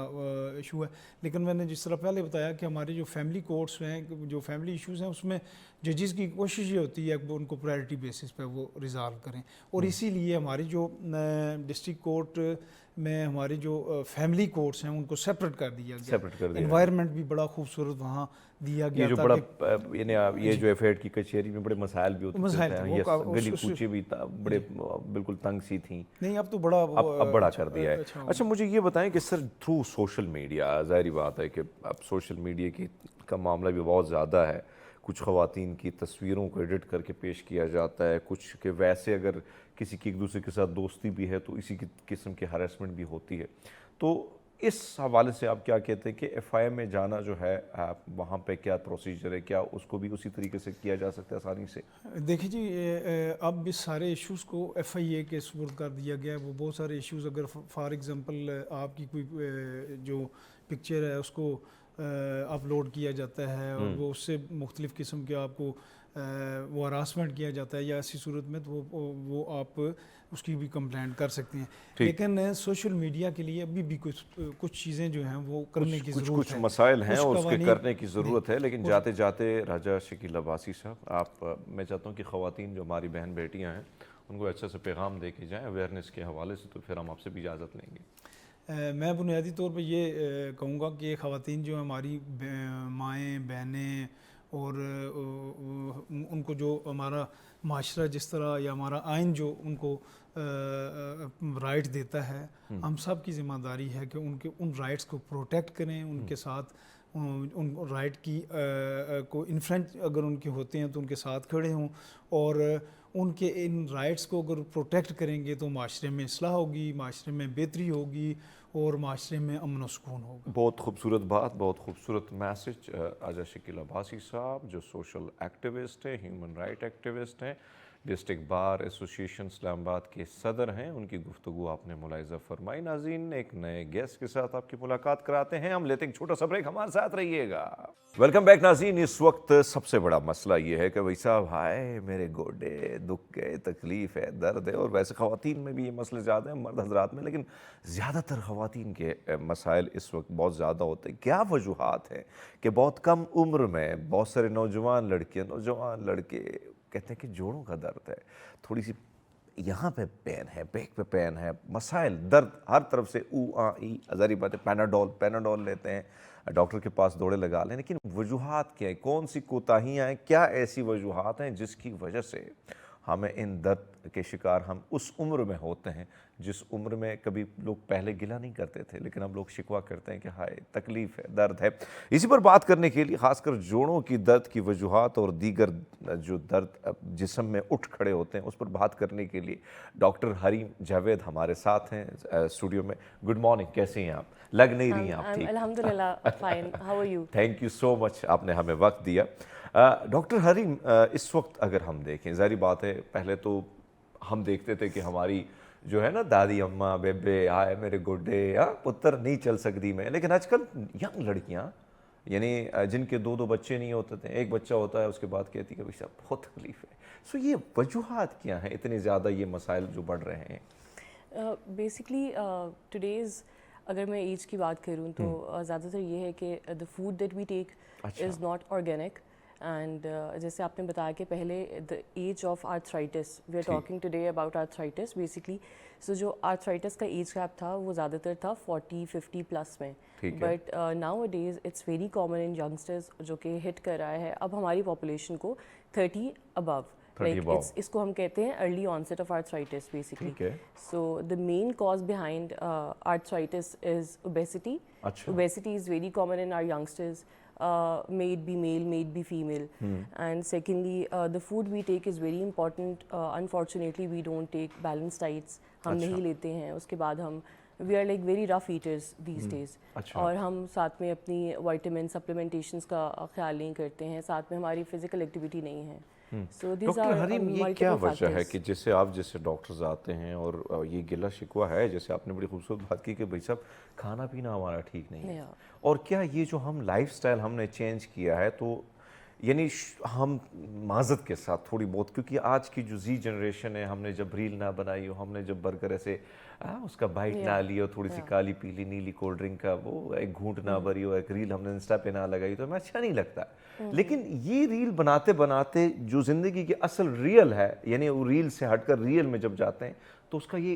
[SPEAKER 3] ایشو ہے. لیکن میں نے جس طرح پہلے بتایا کہ ہمارے جو فیملی کورٹس ہیں, جو فیملی ایشوز ہیں, اس میں ججز کی کوشش یہ ہوتی ہے کہ وہ ان کو پرائرٹی بیسس پہ وہ ریزالو کریں, اور اسی لیے ہماری جو ڈسٹرکٹ کورٹ میں ہماری جو فیملی کورٹس ہیں ان کو سیپریٹ کر دیا گیا. انوائرمنٹ بھی بڑا خوبصورت وہاں دیا گیا
[SPEAKER 1] تھا. یہ جو ایفیڈ کی کچہری میں بڑے مسائل بھی ہوتے ہیں, گلی کوچے بھی بڑے بالکل تنگ سی تھیں,
[SPEAKER 3] نہیں اب تو بڑا
[SPEAKER 1] اب بڑا کر دیا ہے. اچھا مجھے یہ بتائیں کہ سر تھرو سوشل میڈیا, ظاہری بات ہے کہ اب سوشل میڈیا کا معاملہ بھی بہت زیادہ ہے, کچھ خواتین کی تصویروں کو ایڈٹ کر کے پیش کیا جاتا ہے، کچھ کہ ویسے اگر کسی کی ایک دوسرے کے ساتھ دوستی بھی ہے تو اسی قسم کی ہراسمنٹ بھی ہوتی ہے. تو اس حوالے سے آپ کیا کہتے ہیں کہ ایف آئی اے میں جانا جو ہے وہاں پہ کیا پروسیجر ہے، کیا اس کو بھی اسی طریقے سے کیا جا سکتا ہے آسانی سے؟
[SPEAKER 3] دیکھیں جی، اب اس سارے ایشوز کو ایف آئی اے کے سپرد کر دیا گیا ہے. وہ بہت سارے ایشوز، اگر فار ایگزامپل آپ کی کوئی جو پکچر ہے اس کو اپلوڈ کیا جاتا ہے اور وہ اس سے مختلف قسم کے آپ کو وہ ہراسمنٹ کیا جاتا ہے یا ایسی صورت میں، تو وہ آپ اس کی بھی کمپلینٹ کر سکتے ہیں. لیکن سوشل میڈیا کے لیے ابھی بھی کچھ چیزیں جو ہیں وہ کرنے کی ضرورت ہے.
[SPEAKER 1] کچھ مسائل ہیں اور اس کے کرنے کی ضرورت ہے. لیکن جاتے جاتے راجہ شکیل عباسی صاحب، میں چاہتا ہوں کہ خواتین جو ہماری بہن بیٹیاں ہیں ان کو اچھا سے پیغام دے کے جائیں اویئرنیس کے حوالے سے، تو پھر ہم آپ سے بھی اجازت لیں گے.
[SPEAKER 3] میں بنیادی طور پہ یہ کہوں گا کہ خواتین جو ہماری مائیں بہنیں اور ان کو جو ہمارا معاشرہ جس طرح یا ہمارا آئین جو ان کو رائٹ دیتا ہے، ہم سب کی ذمہ داری ہے کہ ان رائٹس کو پروٹیکٹ کریں، ان کے ساتھ ان رائٹ کی کو انفرنٹ اگر ان کے ہوتے ہیں تو ان کے ساتھ کھڑے ہوں، اور ان کے ان رائٹس کو اگر پروٹیکٹ کریں گے تو معاشرے میں اصلاح ہوگی، معاشرے میں بہتری ہوگی اور معاشرے میں امن و سکون ہوگا.
[SPEAKER 1] بہت خوبصورت بات، بہت خوبصورت میسج. راجہ شکیل عباسی صاحب جو سوشل ایکٹیوسٹ ہیں، ہیومن رائٹ ایکٹیوسٹ ہیں، ڈسٹرکٹ بار ایسوسیشن اسلام آباد کے صدر ہیں، ان کی گفتگو آپ نے ملاحظہ فرمائی. ناظرین، ایک نئے گیسٹ کے ساتھ آپ کی ملاقات کراتے ہیں. ہم لیتے ہیں ایک چھوٹا سا بریک، ہمارے ساتھ رہیے گا. ویلکم بیک ناظرین. اس وقت سب سے بڑا مسئلہ یہ ہے کہ بھائی صاحب، ہائے میرے گوڈے، دکھ ہے، تکلیف ہے، درد ہے. اور ویسے خواتین میں بھی یہ مسئلے زیادہ ہیں، مرد حضرات میں، لیکن زیادہ تر خواتین کے مسائل اس وقت بہت زیادہ ہوتے ہیں. کیا وجوہات ہیں کہ بہت کم عمر میں بہت سارے نوجوان لڑکیاں، نوجوان لڑکے کہتے ہیں کہ جوڑوں کا درد ہے، تھوڑی سی یہاں پہ پین ہے، بیک پہ پین ہے، مسائل، درد ہر طرف سے، ظاہری بات ہے. پیناڈول لیتے ہیں، ڈاکٹر کے پاس دوڑے لگا لیں. لیکن وجوہات کیا ہیں؟ کون سی کوتاہیاں ہیں؟ کیا ایسی وجوہات ہیں جس کی وجہ سے ہمیں ان درد کے شکار ہم اس عمر میں ہوتے ہیں جس عمر میں کبھی لوگ پہلے گلہ نہیں کرتے تھے، لیکن اب لوگ شکوہ کرتے ہیں کہ ہائے تکلیف ہے، درد ہے. اسی پر بات کرنے کے لیے، خاص کر جوڑوں کی درد کی وجوہات اور دیگر جو درد جسم میں اٹھ کھڑے ہوتے ہیں، اس پر بات کرنے کے لیے ڈاکٹر حریم جاوید ہمارے ساتھ ہیں اسٹوڈیو میں. گڈ مارننگ، کیسے ہیں آپ؟ لگ نہیں رہی ہیں آپ ٹھیک؟
[SPEAKER 4] الحمدللہ fine. How are you?
[SPEAKER 1] Thank you so much, آپ نے ہمیں وقت دیا. ڈاکٹر حریم، اس وقت اگر ہم دیکھیں، ظاہری بات ہے پہلے تو ہم دیکھتے تھے کہ ہماری جو ہے نا دادی اماں، بیبے، آئے میرے گڈے، پتر نہیں چل سکتی میں. لیکن آج کل ینگ لڑکیاں، یعنی جن کے دو بچے نہیں ہوتے تھے، ایک بچہ ہوتا ہے، اس کے بعد کہتی ہے کہ صاحب بہت تکلیف ہے. سو یہ وجوہات کیا ہیں اتنے زیادہ یہ مسائل جو بڑھ رہے ہیں؟
[SPEAKER 4] بیسکلی ٹوڈیز اگر میں ایج کی بات کروں تو زیادہ تر یہ ہے کہ the food that we take is not organic. And جیسے آپ نے بتایا کہ پہلے the age of arthritis, we are talking today about arthritis basically. So جو آرتھرائٹس کا ایج گیپ تھا وہ زیادہ تر تھا 40-50 پلس میں. But nowadays it's very common in youngsters جو کہ ہٹ کر رہا ہے اب ہماری پاپولیشن کو 30 ابو. اس کو ہم کہتے ہیں early onset of arthritis basically. So the main cause behind arthritis is obesity. Obesity is very common in our youngsters, may it be male, may it be female. And secondly, the food we take is very important. Unfortunately, we don't take balanced diets. ہم نہیں لیتے ہیں. اس کے بعد ہم we are like very rough eaters these days. اور ہم ساتھ میں اپنی وائٹامن سپلیمنٹیشنس کا خیال نہیں کرتے ہیں، ساتھ میں ہماری فزیکل ایکٹیویٹی نہیں ہے.
[SPEAKER 1] ڈاکٹر حریم، یہ کیا وجہ ہے کہ جیسے آپ جیسے ڈاکٹرز آتے ہیں اور یہ گلہ شکوہ ہے، جیسے آپ نے بڑی خوبصورت بات کی کہ بھائی صاحب کھانا پینا ہمارا ٹھیک نہیں ہے، اور کیا یہ جو ہم لائف سٹائل ہم نے چینج کیا ہے تو یعنی ہم معذرت کے ساتھ تھوڑی بہت، کیونکہ آج کی جو زی جنریشن ہے، ہم نے جب ریل نہ بنائی ہو، ہم نے جب برگر ایسے اس کا بائٹ نہ لی ہو، تھوڑی سی کالی پیلی نیلی کولڈ ڈرنک کا وہ ایک گھونٹ نہ بھری ہو، ایک ریل ہم نے انسٹا پہ نہ لگائی تو ہمیں اچھا نہیں لگتا. لیکن یہ ریل بناتے بناتے جو زندگی کی اصل ریل ہے، یعنی وہ ریل سے ہٹ کر ریل میں جب جاتے ہیں تو اس کا یہ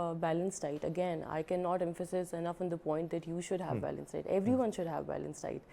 [SPEAKER 4] a balanced diet. Again, I cannot emphasize enough on the point that you should have balanced diet. Everyone should have balanced diet.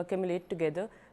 [SPEAKER 4] accumulate together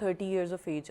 [SPEAKER 4] 30 years of age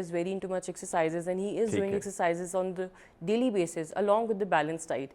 [SPEAKER 4] is very into much exercises and he is doing exercises on the daily basis along with the balanced diet,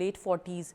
[SPEAKER 4] late 40s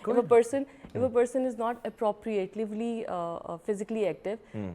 [SPEAKER 4] if a person is not appropriately physically active,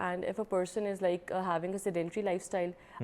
[SPEAKER 4] and if a person is like having a sedentary lifestyle,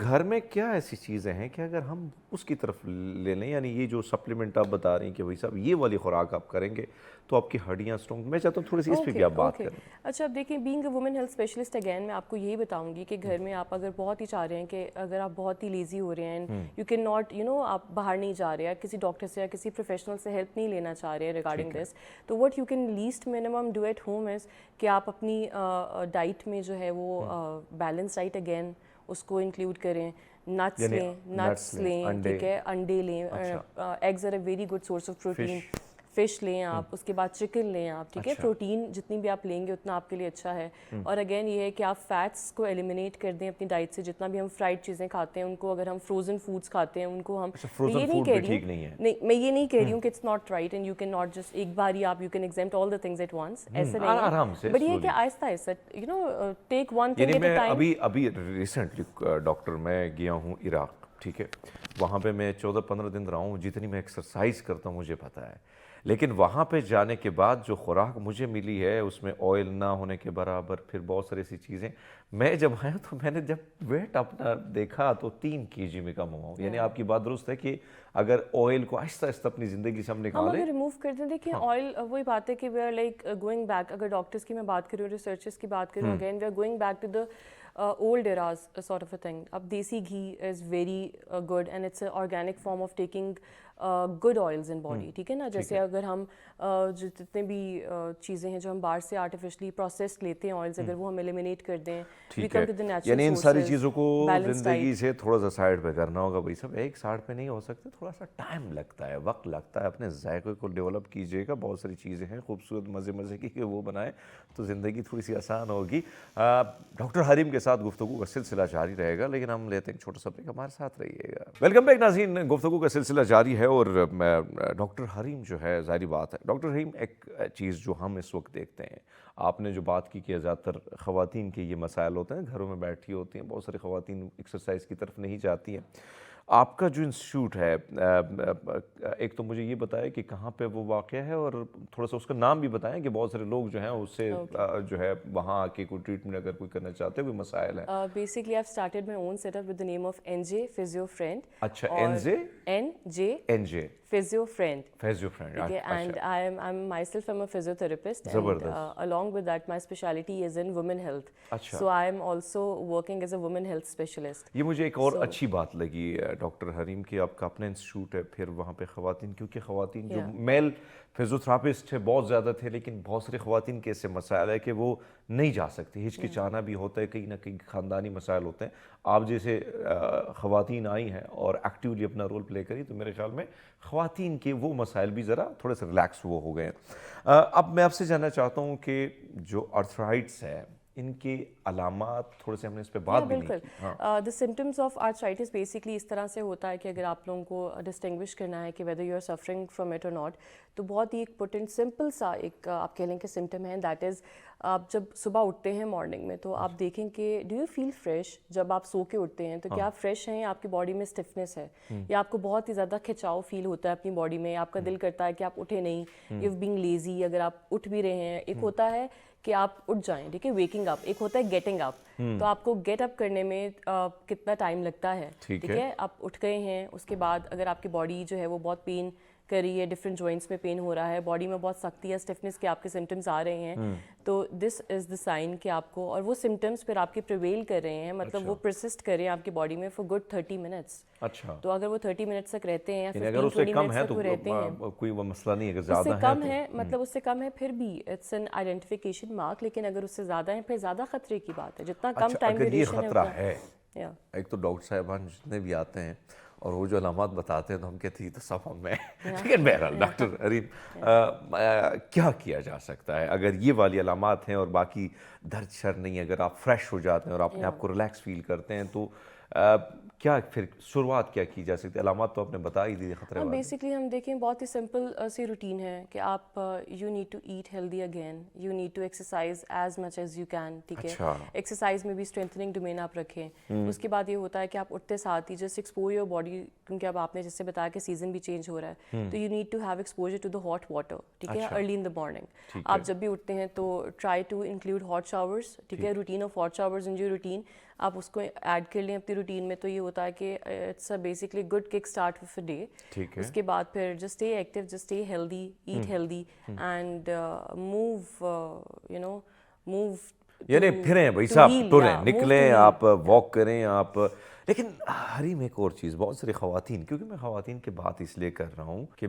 [SPEAKER 1] گھر میں کیا ایسی چیزیں ہیں کہ اگر ہم اس کی طرف لے لیں، یعنی یہ جو سپلیمنٹ آپ بتا رہی ہیں کہ بھائی صاحب یہ والی خوراک آپ کریں گے تو آپ کی ہڈیاں اسٹرانگ، میں چاہتا ہوں تھوڑی سی اس پہ بھی آپ بات کریں.
[SPEAKER 4] اچھا اب دیکھیں being a woman health specialist again میں آپ کو یہی بتاؤں گی کہ گھر میں آپ اگر بہت ہی چاہ رہے ہیں کہ اگر آپ بہت ہی لیزی ہو رہے ہیں یو کین ناٹ آپ باہر نہیں جا رہے ہیں کسی ڈاکٹر سے یا کسی پروفیشنل سے ہیلپ نہیں لینا چاہ رہے ہیں ریگارڈنگ دس، تو what you can least minimum do at home is کہ آپ اپنی ڈائٹ میں جو ہے وہ بیلنس ڈائٹ اگین اس کو انکلوڈ کریں، نٹس لیں ٹھیک ہے، انڈے لیں، eggs are a very good source of protein, fish لیں آپ، اس کے بعد چکن لیں آپ ٹھیک ہے، پروٹین جتنی بھی آپ لیں گے اتنا آپ کے لیے اچھا ہے. اور اگین یہ ہے کہ آپ فیٹس کو ایلیمینیٹ کر دیں اپنی ڈائٹ سے، جتنا بھی ہم فرائڈ چیزیں کھاتے ہیں ان کو، اگر ہم فروزن فوڈس کھاتے ہیں ان کو ہم، میں یہ نہیں کہہ رہی ہوں میں یہ نہیں کہہ رہی ہوں کہ it's not right and you can not just ایک بار ہی آپ you can exempt all the things at once, ایسا نہیں ہے، بٹ یہ کہ آہستہ آہستہ take one thing at a time.
[SPEAKER 1] ابھی ریسنٹلی ڈاکٹر میں گیا ہوں عراق، ٹھیک ہے، وہاں پہ میں 14-15 دن رہا ہوں، جتنی میں ایکسرسائز کرتا ہوں مجھے پتہ ہے، لیکن وہاں پہ جانے کے بعد جو خوراک مجھے ملی ہے اس میں آئل نہ ہونے کے برابر، پھر بہت ساری ایسی چیزیں، میں جب آیا تو میں نے جب ویٹ اپنا دیکھا تو 3 kg میں کم ہوا ہوں. یعنی آپ کی بات درست ہے کہ اگر آئل کو آہستہ آہستہ اپنی زندگی سے ہم نکالیں،
[SPEAKER 4] اگر ریموو کر دیں، دیکھیں آئل وہی بات ہے کہ we are like going back, اگر ڈاکٹرس کی میں بات کروں، ریسرچرس کی بات کروں، again we are going back to the old eras sort of a thing. اب دیسی گھی is very good and it's an organic form of taking good oils in body ٹھیک ہے نا. جیسے اگر ہم جتنے بھی چیزیں ہیں جو ہم باہر سے آرٹیفیشلی پروسیسڈ لیتے ہیں آئلس، اگر وہ ہم ایلیمینیٹ کر دیں، we come to the natural
[SPEAKER 1] یعنی ان ساری چیزوں کو
[SPEAKER 4] balanced
[SPEAKER 1] زندگی
[SPEAKER 4] diet.
[SPEAKER 1] سے تھوڑا سا سائڈ پہ کرنا ہوگا. بھائی صاحب ایک سائڈ پہ نہیں ہو سکتے، تھوڑا سا ٹائم لگتا ہے، وقت لگتا ہے، اپنے ذائقے کو ڈیولپ کیجیے گا. بہت ساری چیزیں ہیں خوبصورت مزے کی کہ وہ بنائیں تو زندگی تھوڑی سی آسان ہوگی. ڈاکٹر حریم کے ساتھ گفتگو کا سلسلہ جاری رہے گا، لیکن ہم لیتے ہیں چھوٹا سا بریک، ہمارے ساتھ رہیے گا. ویلکم بیک ناظرین، گفتگو کا سلسلہ جاری ہے اور ڈاکٹر حریم جو ہے، ظاہری بات ہے ڈاکٹر حریم، ایک چیز جو ہم اس وقت دیکھتے ہیں، آپ نے جو بات کی کہ زیادہ تر خواتین کے یہ مسائل ہوتے ہیں، گھروں میں بیٹھی ہوتی ہیں، بہت ساری خواتین ایکسرسائز کی طرف نہیں جاتی ہیں. آپ کا جو انسٹیٹیوٹ ہے، ایک تو مجھے یہ بتائیں کہ کہاں پہ وہ واقع ہے اور تھوڑا سا اس کا نام بھی بتائیں کہ بہت سارے لوگ جو ہیں اس سے جو ہے وہاں آ کے کوئی ٹریٹمنٹ اگر کوئی کرنا چاہتے ہیں، کوئی مسائل ہیں.
[SPEAKER 4] Basically I've started my own setup with the name of NJ Physio Friend.
[SPEAKER 1] اچھا، NJ
[SPEAKER 4] Physio Friend.
[SPEAKER 1] Okay,
[SPEAKER 4] and I'm myself a physiotherapist, and along with that my specialty is in women health. So I'm also working as a women health specialist.
[SPEAKER 1] یہ مجھے ایک اور اچھی بات لگی doctor حریم کہ آپ کا اپنا انسٹیٹیوٹ ہے، پھر وہاں پہ خواتین، کیونکہ خواتین جو میل فیزیوتھراپسٹ ہے بہت زیادہ تھے، لیکن بہت ساری خواتین کے ایسے مسائل ہے کہ وہ نہیں جا سکتی، ہچکچانا بھی ہوتا ہے، کہیں نہ کہیں خاندانی مسائل ہوتے ہیں. آپ جیسے خواتین آئی ہیں اور ایکٹیولی اپنا رول پلے کری، تو میرے خیال میں خواتین کے وہ مسائل بھی ذرا تھوڑے سے ریلیکس وہ ہو گئے ہیں. اب میں آپ سے جاننا چاہتا ہوں کہ جو آرتھرائٹس ہے، ان کے علامات تھوڑے سے ہم نے اس پہ بات بھی نہیں کی.
[SPEAKER 4] The symptoms of arthritis basically اس طرح سے ہوتا ہے کہ اگر آپ لوگوں کو ڈسٹنگوش کرنا ہے کہ whether you are suffering from it or not، تو بہت ہی ایک پوٹنٹ سمپل سا ایک آپ کہہ لیں کہ سمٹم ہے، دیٹ از آپ جب صبح اٹھتے ہیں مارننگ میں تو آپ دیکھیں کہ ڈو یو فیل فریش. جب آپ سو کے اٹھتے ہیں تو کیا آپ فریش ہیں، یا آپ کی باڈی میں اسٹفنس ہے، یا آپ کو بہت ہی زیادہ کھچاؤ فیل ہوتا ہے اپنی باڈی میں، آپ کا دل کرتا ہے کہ آپ اٹھے نہیں، یو بینگ لیزی. اگر آپ اٹھ بھی رہے ہیں، ایک ہوتا ہے کہ آپ اٹھ جائیں ٹھیک ہے، ویکنگ اپ، ایک ہوتا ہے گیٹنگ اپ. تو آپ کو گیٹ اپ کرنے میں کتنا ٹائم لگتا ہے ٹھیک ہے. آپ اٹھ گئے ہیں، اس کے بعد اگر آپ کی باڈی جو ہے وہ بہت پین کر رہی ہے، ڈفرینٹ جوائنٹس میں پین ہو رہا ہے، باڈی میں بہت سختی ہے، اسٹفنس کے آپ کے سمٹمس آ رہے ہیں، تو دس از دا سائن کہ آپ کو، اور وہ سمٹمس پھر آپ کے پریویل کر رہے ہیں، مطلب وہ پرسسٹ کر رہے ہیں آپ کی باڈی میں فار گڈ 30 minutes.
[SPEAKER 1] اچھا،
[SPEAKER 4] تو اگر وہ 30 minutes تک رہتے ہیں یا
[SPEAKER 1] 15-20
[SPEAKER 4] minutes تک وہ رہتے ہیں،
[SPEAKER 1] کوئی وہ مسئلہ نہیں. اگر
[SPEAKER 4] اس سے
[SPEAKER 1] زیادہ
[SPEAKER 4] کم ہے، مطلب اس سے کم ہے پھر بھی اٹس این آئیڈینٹیفیکیشن مارک. لیکن اگر اس سے زیادہ ہے پھر زیادہ خطرے کی بات ہے. جتنا کم ٹائم ڈیوریشن ہے،
[SPEAKER 1] اگر یہ خطرہ ہے، ایک تو ڈاکٹر صاحبان جتنے بھی آتے ہیں اور وہ جو علامات بتاتے ہیں تو ہم کہتے ہیں تو سب ہم میں. لیکن بہرحال ڈاکٹر حریم، کیا کیا جا سکتا ہے اگر یہ والی علامات ہیں اور باقی درد شر نہیں، اگر آپ فریش ہو جاتے ہیں اور اپنے آپ کو ریلیکس فیل کرتے ہیں، تو کیا پھر شروعات کیا کی جا سکتی ہے؟ علامات تو آپ نے بتا ہی دی خطرے والے.
[SPEAKER 4] بیسکلی ہم دیکھیں بہت ہی سمپل سی روٹین ہے کہ آپ you need to eat healthy again, you need to exercise as much as you can ٹھیک ہے. ایکسرسائز میں بھی اسٹرینتھنگ ڈومین آپ رکھیں. اس کے بعد یہ ہوتا ہے کہ آپ اٹھتے ساتھ ہی جسٹ ایکسپوز یور باڈی، کیونکہ اب آپ نے جس سے بتایا کہ سیزن بھی چینج ہو رہا ہے، تو you need to have exposure to the hot water ٹھیک ہے، ارلی ان دا مارننگ. آپ جب بھی اٹھتے ہیں تو try to include hot showers ٹھیک ہے، routine of hot showers in your routine. آپ اس کو ایڈ کر لیں اپنی روٹین میں تو یہ ہوتا ہے کہ it's a basically good kick start of a day.
[SPEAKER 1] ٹھیک ہے.
[SPEAKER 4] اس کے بعد پھر just stay active, just stay healthy, eat healthy and move
[SPEAKER 1] یعنی پھریں بھائی صاحب, ٹریں, نکلیں, آپ واک کریں آپ. لیکن حریم ایک اور چیز, بہت ساری خواتین, کیونکہ میں خواتین کی بات اس لیے کر رہا ہوں کہ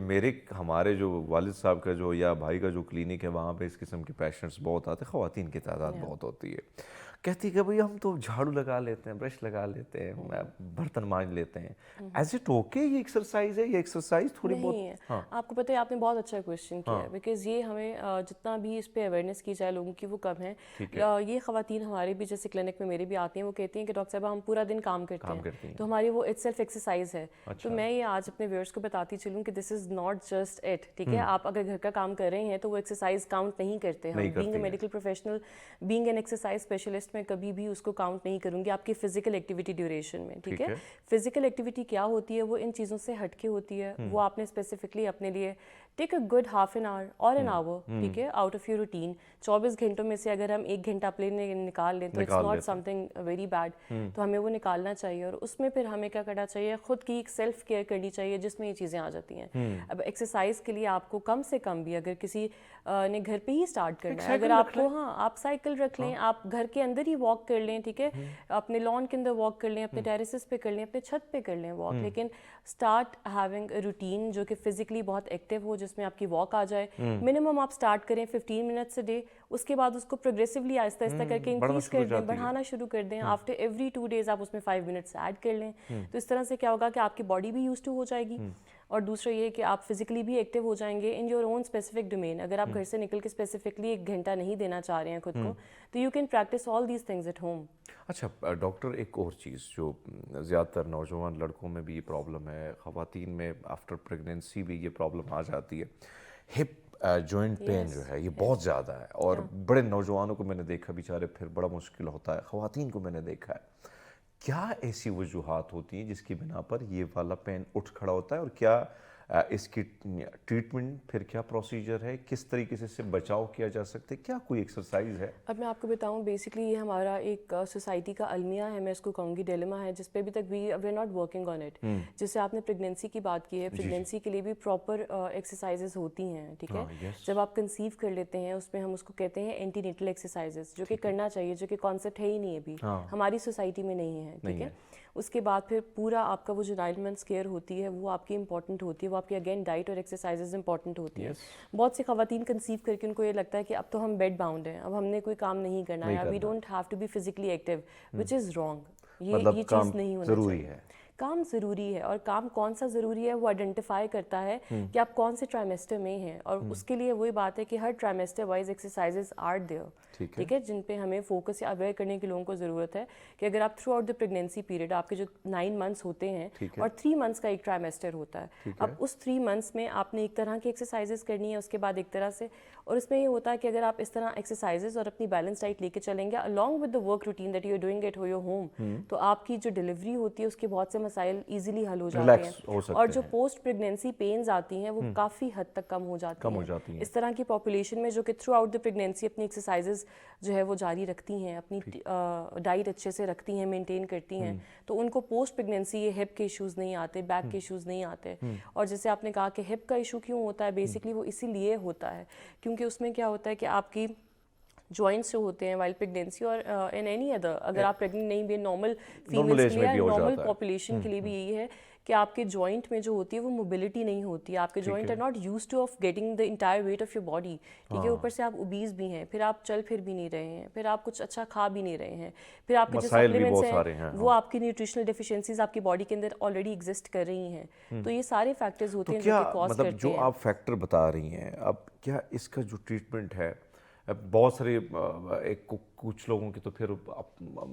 [SPEAKER 1] ہمارے جو والد صاحب کا جو یا بھائی کا جو کلینک ہے وہاں پہ اس قسم کے پیشنٹس بہت آتے ہیں, خواتین کی تعداد بہت ہوتی ہے. کہتی کہ بھئی ہم تو جھاڑو لگا لیتے ہیں, برش لگا لیتے ہیں, برتن مانج لیتے ہیں. ایز اٹ اوکے یہ ایکسرسائز ہے, یہ ایکسرسائز تھوڑی بہت؟
[SPEAKER 4] آپ کو پتہ ہے آپ نے بہت اچھا کویشچن کیا ہے, بیکاز یہ ہمیں جتنا بھی اس پہ اویئرنیس کی جائے لوگوں کی وہ کم ہے. یہ خواتین ہمارے بھی جیسے کلینک میں میرے بھی آتی ہیں, وہ کہتی ہیں کہ ڈاکٹر صاحبہ ہم پورا دن کام کرتے ہیں, تو ہماری وہ اٹ سیلف ایکسرسائز ہے. تو میں یہ آج اپنے ویورس کو بتاتی چلوں کہ دس از ناٹ جسٹ اٹ, ٹھیک ہے. آپ اگر گھر کا کام کر رہے ہیں تو وہ ایکسرسائز کاؤنٹ نہیں کرتے. ہم being a medical professional, being an exercise specialist, میں کبھی بھی اس کو کاؤنٹ نہیں کروں گی آپ کی فزیکل ایکٹیویٹی ڈیوریشن میں, ٹھیک ہے. فزیکل ایکٹیویٹی کیا ہوتی ہے, وہ ان چیزوں سے ہٹ کے ہوتی ہے. وہ آپ نے اسپیسیفکلی اپنے لیے take a good half an hour اور این آور, ٹھیک ہے, آؤٹ آف یور روٹین. 24 گھنٹوں میں سے اگر ہم 1 گھنٹہ اپنے لیے نکال لیں تو it's not something very bad. تو ہمیں وہ نکالنا چاہیے, اور اس میں پھر ہمیں کیا کرنا چاہیے, خود کی ایک سیلف کیئر کرنی چاہیے جس میں یہ چیزیں آ جاتی ہیں. اب ایکسرسائز کے لیے آپ کو کم سے کم بھی اگر کسی نے گھر پہ ہی اسٹارٹ کرنا ہے, اگر آپ کو, ہاں آپ سائیکل رکھ لیں, آپ گھر کے اندر ہی واک کر لیں, ٹھیک ہے, اپنے لان کے اندر واک کر لیں, اپنے ٹیریسز پہ کر لیں, اپنے چھت پہ کر لیں واک. لیکن اسٹارٹ ہیونگ اے روٹین جو کہ فزیکلی بہت ایکٹیو ہو, جس میں آپ کی واک آ جائے. منیمم آپ اسٹارٹ کریں 15 منٹس اے ڈے, اس کے بعد اس کو پروگریسولی آہستہ آہستہ کر کے انکریز کر دیں, بڑھانا شروع کر دیں. آفٹر ایوری 2 days آپ اس میں 5 منٹس ایڈ کر لیں. تو اس طرح سے کیا ہوگا کہ آپ کی باڈی بھی یوز ٹو ہو جائے گی, اور دوسرا یہ کہ آپ فزیکلی بھی ایکٹیو ہو جائیں گے in your own specific domain. اگر آپ گھر سے نکل کے اسپیسیفکلی 1 گھنٹہ نہیں دینا چاہ رہے ہیں خود کو, تو you can practice all these things at home.
[SPEAKER 1] اچھا ڈاکٹر, ایک اور چیز جو زیادہ تر نوجوان لڑکوں میں بھی یہ پرابلم ہے, خواتین میں آفٹر پریگنینسی بھی یہ پرابلم آ جاتی ہے, ہپ جوائنٹ پین جو ہے یہ بہت زیادہ ہے, اور بڑے نوجوانوں کو میں نے دیکھا بیچارے پھر بڑا مشکل ہوتا ہے, خواتین کو میں نے دیکھا ہے. کیا ایسی وجوہات ہوتی ہیں جس کی بنا پر یہ والا پین اٹھ کھڑا ہوتا ہے, اور کیا اس کی ٹریٹمنٹ, پھر کیا پروسیجر ہے, کس طریقے سے اس سے بچاؤ کیا جا سکتا ہے, کیا کوئی ایکسرسائز ہے؟
[SPEAKER 4] اب میں آپ کو بتاؤں, بیسکلی یہ ہمارا ایک سوسائٹی کا المیہ ہے, میں اس کو کہوں گی ڈیلیما ہے, جس پہ ابھی تک we are not working on it. جیسے آپ نے پریگنینسی کی بات کی ہے, پریگنینسی کے لیے بھی پراپر ایکسرسائزز ہوتی ہیں, ٹھیک ہے. جب آپ کنسیو کر لیتے ہیں اس میں ہم اس کو کہتے ہیں اینٹی نیٹل ایکسرسائزز, جو کہ کرنا چاہیے, جو کہ کانسیپٹ ہے ہی نہیں ابھی ہماری سوسائٹی میں نہیں ہے, ٹھیک ہے. اس کے بعد پھر پورا آپ کا وہ جو 9 months کیئر ہوتی ہے وہ آپ کی امپورٹنٹ ہوتی ہے, وہ آپ کی اگین ڈائٹ اور ایکسرسائزز امپورٹنٹ ہوتی ہیں. بہت سی خواتین کنسیو کر کے ان کو یہ لگتا ہے کہ اب تو ہم بیڈ باؤنڈ ہیں, اب ہم نے کوئی کام نہیں کرنا ہے, we don't have to be physically active, which is wrong. یہ چیز نہیں ہونا چاہیے. کام ضروری ہے, اور کام کون سا ضروری ہے وہ آئیڈینٹیفائی کرتا ہے کہ آپ کون سے ٹرائمیسٹر میں ہیں, اور اس کے لیے وہی بات ہے کہ ہر ٹرائمیسٹر وائز ایکسرسائزز آر دیئر, ٹھیک ہے, جن پہ ہمیں فوکس یا اویئر کرنے کے لوگوں کو ضرورت ہے. کہ اگر آپ through out the pregnancy period, آپ کے جو 9 months ہوتے ہیں اور 3 months کا ایک ٹرائمیسٹر ہوتا ہے, اب اس 3 months میں آپ نے ایک طرح کی ایکسرسائزز کرنی ہے, اس کے بعد ایک طرح سے, اور اس میں یہ ہوتا ہے کہ اگر آپ اس طرح ایکسرسائزز اور اپنی بیلنس ڈائٹ لے کے چلیں گے along with the work routine that you are doing at your home, تو آپ کی جو ڈلیوری ہوتی ہے اس کے بہت سے مسائل ایزیلی حل ہو جاتے ہیں, اور جو پوسٹ پریگنینسی پینز آتی ہیں وہ کافی حد تک کم ہو جاتی ہیں. اس طرح کی پاپولیشن میں جو کہ تھرو آؤٹ دا پریگنینسی اپنی ایکسرسائزز جو ہے وہ جاری رکھتی ہیں, اپنی ڈائٹ اچھے سے رکھتی ہیں, مینٹین کرتی ہیں, تو ان کو پوسٹ پریگنینسی یہ ہپ کے ایشوز نہیں آتے, بیک کے ایشوز نہیں آتے. اور جیسے آپ نے کہا کہ ہپ کا ایشو کیوں ہوتا ہے, بیسکلی وہ اسی لیے ہوتا ہے کیونکہ اس میں کیا ہوتا ہے کہ آپ کی جوائنٹس جو ہوتے ہیں وائل پریگنینسی اور ان اینی ادر, اگر آپ پریگننٹ نہیں بھی, نارمل فیمیلس کے لیے, نارمل پاپولیشن کے لیے بھی یہی ہے کہ آپ کے جوائنٹ میں جو ہوتی ہے وہ موبلٹی نہیں ہوتی ہے, آپ کے joint are not use to of getting the entire weight of your body, ٹھیک ہے. اوپر سے آپ اوبیز بھی ہیں, پھر آپ چل پھر بھی نہیں رہے ہیں, پھر آپ کچھ اچھا کھا بھی نہیں رہے ہیں, پھر آپ کے جو سپلیمنٹس ہیں وہ آپ کی نیوٹریشنل ڈیفیشنسیز آپ کی باڈی کے اندر آلریڈی ایگزسٹ کر رر ہیں. تو یہ سارے فیکٹرز ہوتے ہیں جو کہ کاز کرتے ہیں.
[SPEAKER 1] جو آپ فیکٹر بتا رہی ہیں, اب کیا اس کا جو ٹریٹمنٹ ہے, بہت سارے کچھ لوگوں کی تو پھر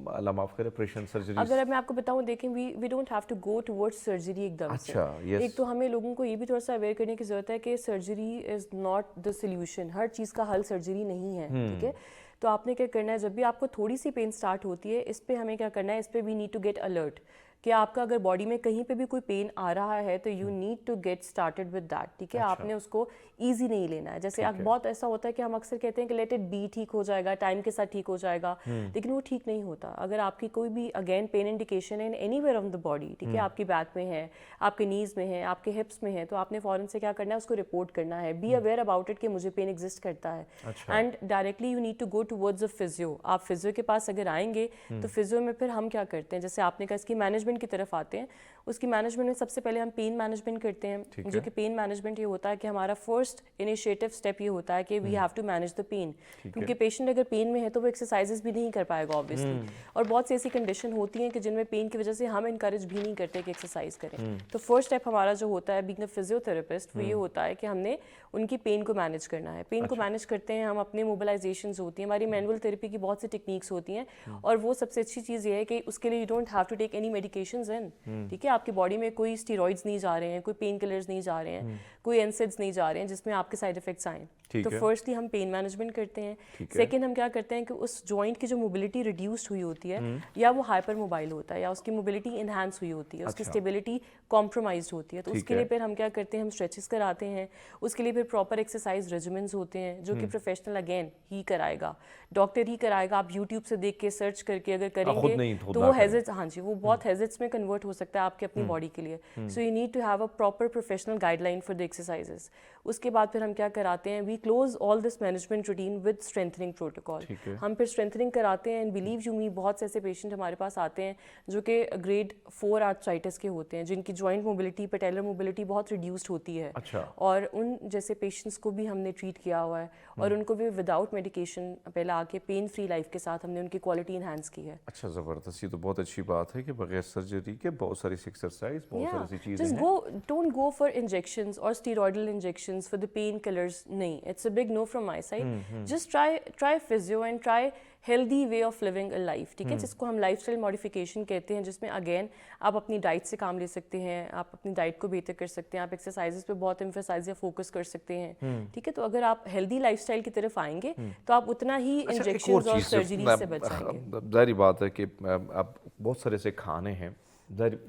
[SPEAKER 1] اللہ معاف کرے آپریشن سرجری.
[SPEAKER 4] اگر میں آپ کو بتاؤں, دیکھیں we don't have to go toward surgery ایک دم سے. ایک تو ہمیں لوگوں کو یہ بھی تھوڑا سا اویئر کرنے کی ضرورت ہے کہ surgery is not the solution, ہر چیز کا حل سرجری نہیں ہے, ٹھیک ہے. تو آپ نے کیا کرنا ہے, جب بھی آپ کو تھوڑی سی پین اسٹارٹ ہوتی ہے, اس پہ ہمیں کیا کرنا ہے, اس پہ we need to get alert, کہ آپ کا اگر باڈی میں کہیں پہ بھی کوئی پین آ رہا ہے تو you need to get started with that. ٹھیک ہے, آپ نے اس کو ایزی نہیں لینا ہے. جیسے بہت ایسا ہوتا ہے کہ ہم اکثر کہتے ہیں کہ لیٹ اٹ بی, ٹھیک ہو جائے گا, ٹائم کے ساتھ ٹھیک ہو جائے گا, لیکن وہ ٹھیک نہیں ہوتا. اگر آپ کی کوئی بھی اگین پین انڈیکیشن ہے any where on the body, ٹھیک ہے, آپ کی بیک میں ہے, آپ کے نیز میں ہے, آپ کے ہپس میں ہے, تو آپ نے فوراً سے کیا کرنا ہے, اس کو رپورٹ کرنا ہے. بی اویئر اباؤٹ اٹ کہ مجھے پین ایگزسٹ کرتا ہے, and directly you need to go towards a physio. آپ فزیو کے پاس اگر آئیں گے تو فزیو میں پھر ہم کیا کرتے ہیں, جیسے آپ نے کہا اس کی مینجمنٹ کی طرف آتے ہیں. اس کی مینجمنٹ میں سب سے پہلے ہم پین مینجمنٹ کرتے ہیں, جو کہ پین مینجمنٹ یہ ہوتا ہے کہ ہمارا فرسٹ انیشیٹو اسٹیپ یہ ہوتا ہے کہ we have to manage the pain, کیونکہ پیشنٹ اگر پین میں ہے تو وہ ایکسرسائزز بھی نہیں کر پائے گا آبویسلی. اور بہت سی ایسی کنڈیشن ہوتی ہیں کہ جن میں پین کی وجہ سے ہم انکریج بھی نہیں کرتے کہ ایکسرسائز کریں. تو فرسٹ اسٹیپ ہمارا جو ہوتا ہے بینگ اے فزیو تھراپسٹ, وہ یہ ہوتا ہے کہ ہم نے ان کی پین کو مینیج کرنا ہے. پین کو مینیج کرتے ہیں ہم اپنے موبلائزیشنز ہوتی ہیں, ہماری مینول تھراپی کی بہت سی ٹیکنیکس ہوتی ہیں, اور وہ سب سے اچھی چیز یہ ہے کہ اس کے لیے you don't have to take any medications in. ٹھیک ہے, آپ کی باڈی میں کوئی اسٹیرائڈز نہیں جا رہے ہیں, کوئی پین کلرز نہیں جا رہے ہیں, کوئی اینسڈز نہیں جا رہے ہیں جس میں آپ کے سائڈ افیکٹس آئیں. تو فرسٹلی ہم پین مینجمنٹ کرتے ہیں. سیکنڈ ہم کیا کرتے ہیں کہ اس جوائنٹ کی جو موبلٹی ریڈیوسڈ ہوئی ہوتی ہے, یا وہ ہائپر موبائل ہوتا ہے, یا اس کی موبلٹی انہانس ہوئی ہوتی ہے, اس کی اسٹیبلٹی کمپرومائزڈ ہوتی ہے, تو اس کے لیے پھر ہم کیا کرتے ہیں, ہم اسٹریچز کراتے ہیں. اس کے لیے پھر پراپر ایکسرسائز ریجیمنز ہوتے ہیں جو کہ پروفیشنل اگین ہی کرائے گا, ڈاکٹر ہی کرائے گا. آپ یوٹیوب سے دیکھ کے سرچ کر کے اگر کریں گے تو وہ ہیزٹس, ہاں جی, وہ بہت ہیزٹس میں کنورٹ ہو سکتا ہے آپ کی اپنی باڈی کے لیے. So you need to have a proper professional guideline for the exercises. اس کے بعد پھر ہم کیا کراتے ہیں, we close all this management routine with strengthening protocol. ہم پھر اسٹرینتھنگ کراتے ہیں, اینڈ بلیو یو می بہت سے ایسے پیشنٹ ہمارے پاس آتے ہیں جو کہ گریڈ 4 آرتھرائٹس کے ہوتے ہیں, جن کی جوائنٹ موبلٹی, پیٹیلر موبلٹی بہت ریڈیوسڈ ہوتی ہے. اور ان جیسے پیشنٹس کو بھی ہم نے ٹریٹ کیا ہوا ہے, اور ان کو بھی وداؤٹ میڈیکیشن پہلے آ کے پین فری لائف کے ساتھ ہم نے ان کی کوالٹی انہانس کی ہے.
[SPEAKER 1] اچھا, زبردست, یہ تو بہت اچھی بات ہے کہ بغیر سرجری کے بہت ساری ایکسرسائز, بہت ساری ایسی چیزیں ہیں.
[SPEAKER 4] ڈونٹ گو فار انجیکشنز اور steroidal injections for the pain killers. نہیں, it's a big no from my side. Just try physio and try healthy way of living a life. ٹھیک ہے, جس کو ہم لائف اسٹائل ماڈیفیکیشن کہتے ہیں, جس میں اگین آپ اپنی ڈائٹ سے کام لے سکتے ہیں, آپ اپنی ڈائٹ کو بہتر کر سکتے ہیں, آپ ایکسرسائزز پہ بہت ایمفیسائز یا فوکس کر سکتے ہیں. ٹھیک ہے, تو اگر آپ ہیلدی لائف اسٹائل کی طرف آئیں گے تو آپ اتنا ہی انجیکشنز اور سرجری سے بچ جائیں گے.
[SPEAKER 1] ظاہری بات ہے کہ اب بہت سارے سے کھانے ہیں,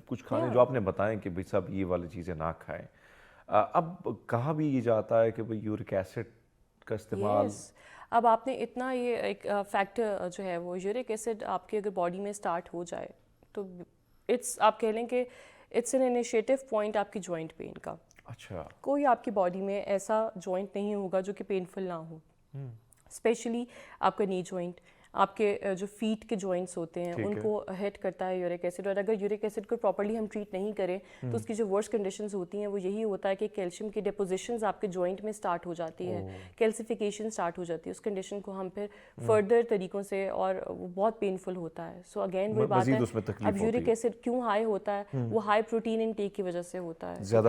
[SPEAKER 1] کچھ کھانے جو آپ نے بتائیں کہ بھائی صاحب یہ والی چیزیں نہ کھائیں. اب کہا بھی یہ جاتا ہے کہ بھائی یورک ایسڈ کا استعمال,
[SPEAKER 4] اب آپ نے اتنا یہ ایک فیکٹر جو ہے وہ یورک ایسڈ آپ کے اگر باڈی میں اسٹارٹ ہو جائے تو اٹس, آپ کہہ لیں کہ اٹس این انیشیٹو پوائنٹ آپ کی جوائنٹ پین کا.
[SPEAKER 1] اچھا,
[SPEAKER 4] کوئی آپ کی باڈی میں ایسا جوائنٹ نہیں ہوگا جو کہ پینفل نہ ہو, اسپیشلی آپ کا نی جوائنٹ, آپ کے جو فیٹ کے جوائنٹس ہوتے ہیں ان کو ہٹ کرتا ہے یورک ایسڈ. اور اگر یورک ایسڈ کو پراپرلی ہم ٹریٹ نہیں کریں تو اس کی جو ورس کنڈیشنز ہوتی ہیں وہ یہی ہوتا ہے کہ کیلشیم کی ڈیپوزیشنز آپ کے جوائنٹ میں اسٹارٹ ہو جاتی ہے, کیلسیفیکیشن اسٹارٹ ہو جاتی ہے. اس کنڈیشن کو ہم پھر فردر طریقوں سے, اور وہ بہت پینفل ہوتا ہے. سو اگین وہی بات ہے, اب یورک ایسڈ کیوں ہائی ہوتا ہے, وہ ہائی پروٹین انٹیک کی وجہ سے ہوتا ہے.
[SPEAKER 1] زیادہ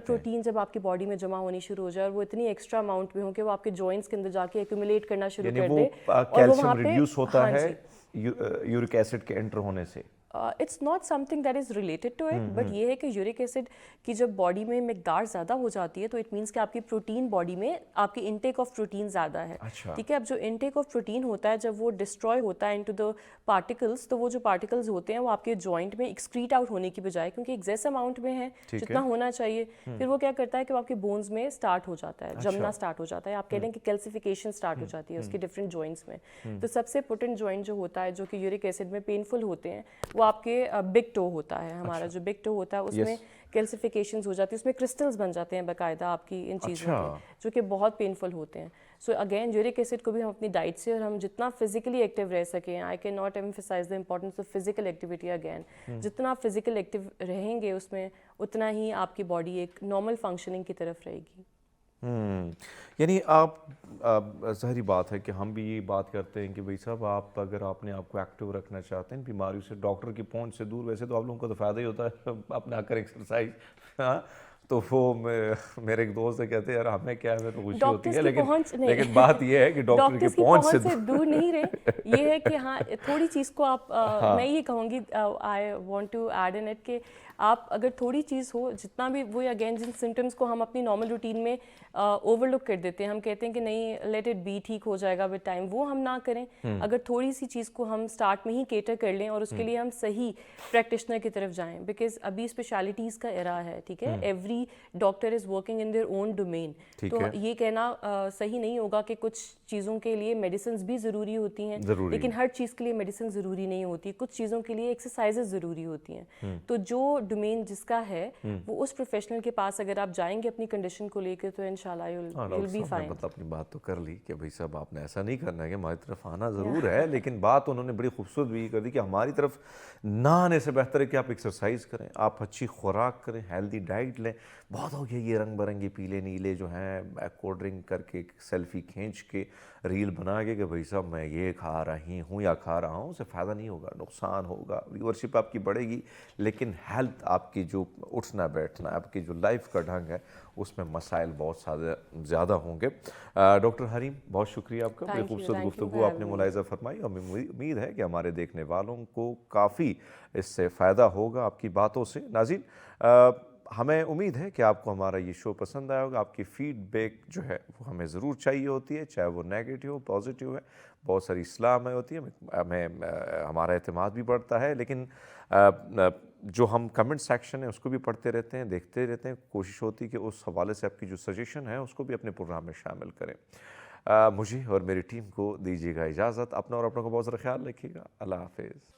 [SPEAKER 1] پروٹین
[SPEAKER 4] جب آپ کی باڈی میں جمع ہونی شروع ہو جائے اور وہ اتنی ایکسٹرا اماؤنٹ میں ہو کہ وہ آپ کے جوائنٹس کے اندر جا کے ایکومولیٹ کرنا شروع کر دے, اور وہ وہاں پہ
[SPEAKER 1] ریڈیوس ہوتا ہے یورک ایسڈ کے انٹر ہونے سے.
[SPEAKER 4] It's not something that is related to it, but یہ ہے کہ یورک ایسڈ کی جب باڈی میں مقدار زیادہ ہو جاتی ہے تو اٹ مینس کہ آپ کی پروٹین باڈی میں آپ کی انٹیک آف پروٹین زیادہ ہے. ٹھیک ہے, اب جو انٹیک آف پروٹین ہوتا ہے جب وہ ڈسٹروائے ہوتا ہے انٹو دا پارٹیکلس, تو وہ جو پارٹیکلز ہوتے ہیں وہ آپ کے جوائنٹ میں ایکسکریٹ آؤٹ ہونے کی بجائے, کیونکہ ایگزیس اماؤنٹ میں ہے جتنا ہونا چاہیے, پھر وہ کیا کرتا ہے کہ وہ آپ کے بونز میں اسٹارٹ ہو جاتا ہے, جمنا اسٹارٹ ہو جاتا ہے. آپ کہہ لیں کہ کیلسیفیکیشن اسٹارٹ ہو جاتی ہے اس کے ڈفرینٹ جوائنٹس میں. تو سب سے پوٹنٹ جوائنٹ جو ہوتا ہے جو کہ یورک ایسڈ میں پینفل ہوتے ہیں وہ آپ کے بگ ٹو ہوتا ہے. ہمارا جو بگ ٹو ہوتا ہے اس میں کیلسیفیکیشنز ہو جاتی ہے, اس میں کرسٹلز بن جاتے ہیں باقاعدہ آپ کی ان چیزوں کے, جو کہ بہت پینفل ہوتے ہیں. سو اگین یورک ایسڈ کو بھی ہم اپنی ڈائٹ سے, اور ہم جتنا فزیکلی ایکٹیو رہ سکیں, I can not emphasize the importance of physical activity again, جتنا آپ فزیکل ایکٹیو رہیں گے اس میں اتنا ہی آپ کی باڈی ایک نارمل فنکشننگ کی طرف رہے گی.
[SPEAKER 1] یعنی آپ, ظاہری بات ہے کہ ہم بھی یہ بات کرتے ہیں کہ بھائی صاحب آپ اگر آپ نے آپ کو ایکٹیو رکھنا چاہتے ہیں بیماریوں سے, ڈاکٹر کی پہنچ سے دور, ویسے تو آپ لوگوں کو تو فائدہ ہی ہوتا ہے اپنا کر ایکسرسائز, تو وہ میرے ایک دوست سے کہتے ہیں یار ہمیں کیا ہے، ہمیں تو خوشی ہوتی
[SPEAKER 4] ڈاکٹرس
[SPEAKER 1] ہے،
[SPEAKER 4] کی
[SPEAKER 1] لیکن
[SPEAKER 4] پہنچ نہیں،
[SPEAKER 1] لیکن بات یہ ہے کہ ڈاکٹر کی پہنچ سے
[SPEAKER 4] دور نہیں رہے. یہ ہے کہ ہاں تھوڑی چیز کو آپ میں یہ کہوں گی I want to add in it کہ آپ اگر تھوڑی چیز ہو جتنا بھی وہ اگین جن سمٹمس کو ہم اپنی نارمل روٹین میں اوور لک کر دیتے ہیں، ہم کہتے ہیں کہ نہیں لیٹ اٹ بی، ٹھیک ہو جائے گا ود ٹائم، وہ ہم نہ کریں. اگر تھوڑی سی چیز کو ہم اسٹارٹ میں ہی کیٹر کر لیں اور اس کے لیے ہم صحیح پریکٹیشنر کی طرف جائیں، بیکاز ابھی اسپیشلٹیز کا ایرا ہے، ٹھیک ہے، every doctor is working in their own domain. تو یہ کہنا صحیح نہیں ہوگا کہ کچھ چیزوں کے لیے میڈیسنز بھی ضروری ہوتی ہیں، لیکن ہر چیز کے لیے میڈیسن ضروری نہیں ہوتی، کچھ چیزوں کے لیے ایکسرسائزز ضروری ہوتی ہیں. تو جو ڈومین جس کا ہے وہ اس پروفیشنل کے پاس اگر آپ جائیں گے اپنی کنڈیشن کو لے کے تو انشاءاللہ you'll be fine.
[SPEAKER 1] مطلب اپنی بات تو کر لی کہ بھائی صاحب آپ نے ایسا نہیں کرنا ہے کہ ہماری طرف آنا ضرور ہے، لیکن بات انہوں نے بڑی خوبصورت بھی کر دی کہ ہماری طرف نہ آنے سے بہتر ہے کہ آپ ایکسرسائز کریں، آپ اچھی خوراک کریں، ہیلدی ڈائٹ لیں. بہت ہو گیا یہ رنگ برنگے پیلے نیلے جو ہیں کولڈ ڈرنک کر کے سیلفی کھینچ کے ریل بنا کے کہ بھائی صاحب میں یہ کھا رہی ہوں یا کھا رہا ہوں، اسے فائدہ نہیں ہوگا، نقصان ہوگا، ویورشپ آپ کی بڑھے گی، لیکن ہیلتھ آپ کی جو اٹھنا بیٹھنا آپ کی جو لائف کا ڈھنگ ہے اس میں مسائل بہت زیادہ ہوں گے. ڈاکٹر حریم بہت شکریہ آپ کا، بڑی خوبصورت گفتگو آپ نے ملاحظہ فرمائی، اور امید ہے کہ ہمارے دیکھنے والوں کو کافی اس سے فائدہ ہوگا آپ کی باتوں سے. ناظرین ہمیں امید ہے کہ آپ کو ہمارا یہ شو پسند آیا ہوگا. آپ کی فیڈ بیک جو ہے وہ ہمیں ضرور چاہیے ہوتی ہے، چاہے وہ نیگیٹو ہو پازیٹیو ہے، بہت ساری اصلاح ہمیں ہوتی ہے، ہمیں ہمارا اعتماد بھی بڑھتا ہے، لیکن جو ہم کمنٹ سیکشن ہے اس کو بھی پڑھتے رہتے ہیں، دیکھتے رہتے ہیں. کوشش ہوتی ہے کہ اس حوالے سے آپ کی جو سجیشن ہے اس کو بھی اپنے پروگرام میں شامل کریں. مجھے اور میری ٹیم کو دیجیے گا اجازت. اپنا اور اپنوں کا بہت سارا خیال رکھیے گا. اللہ حافظ.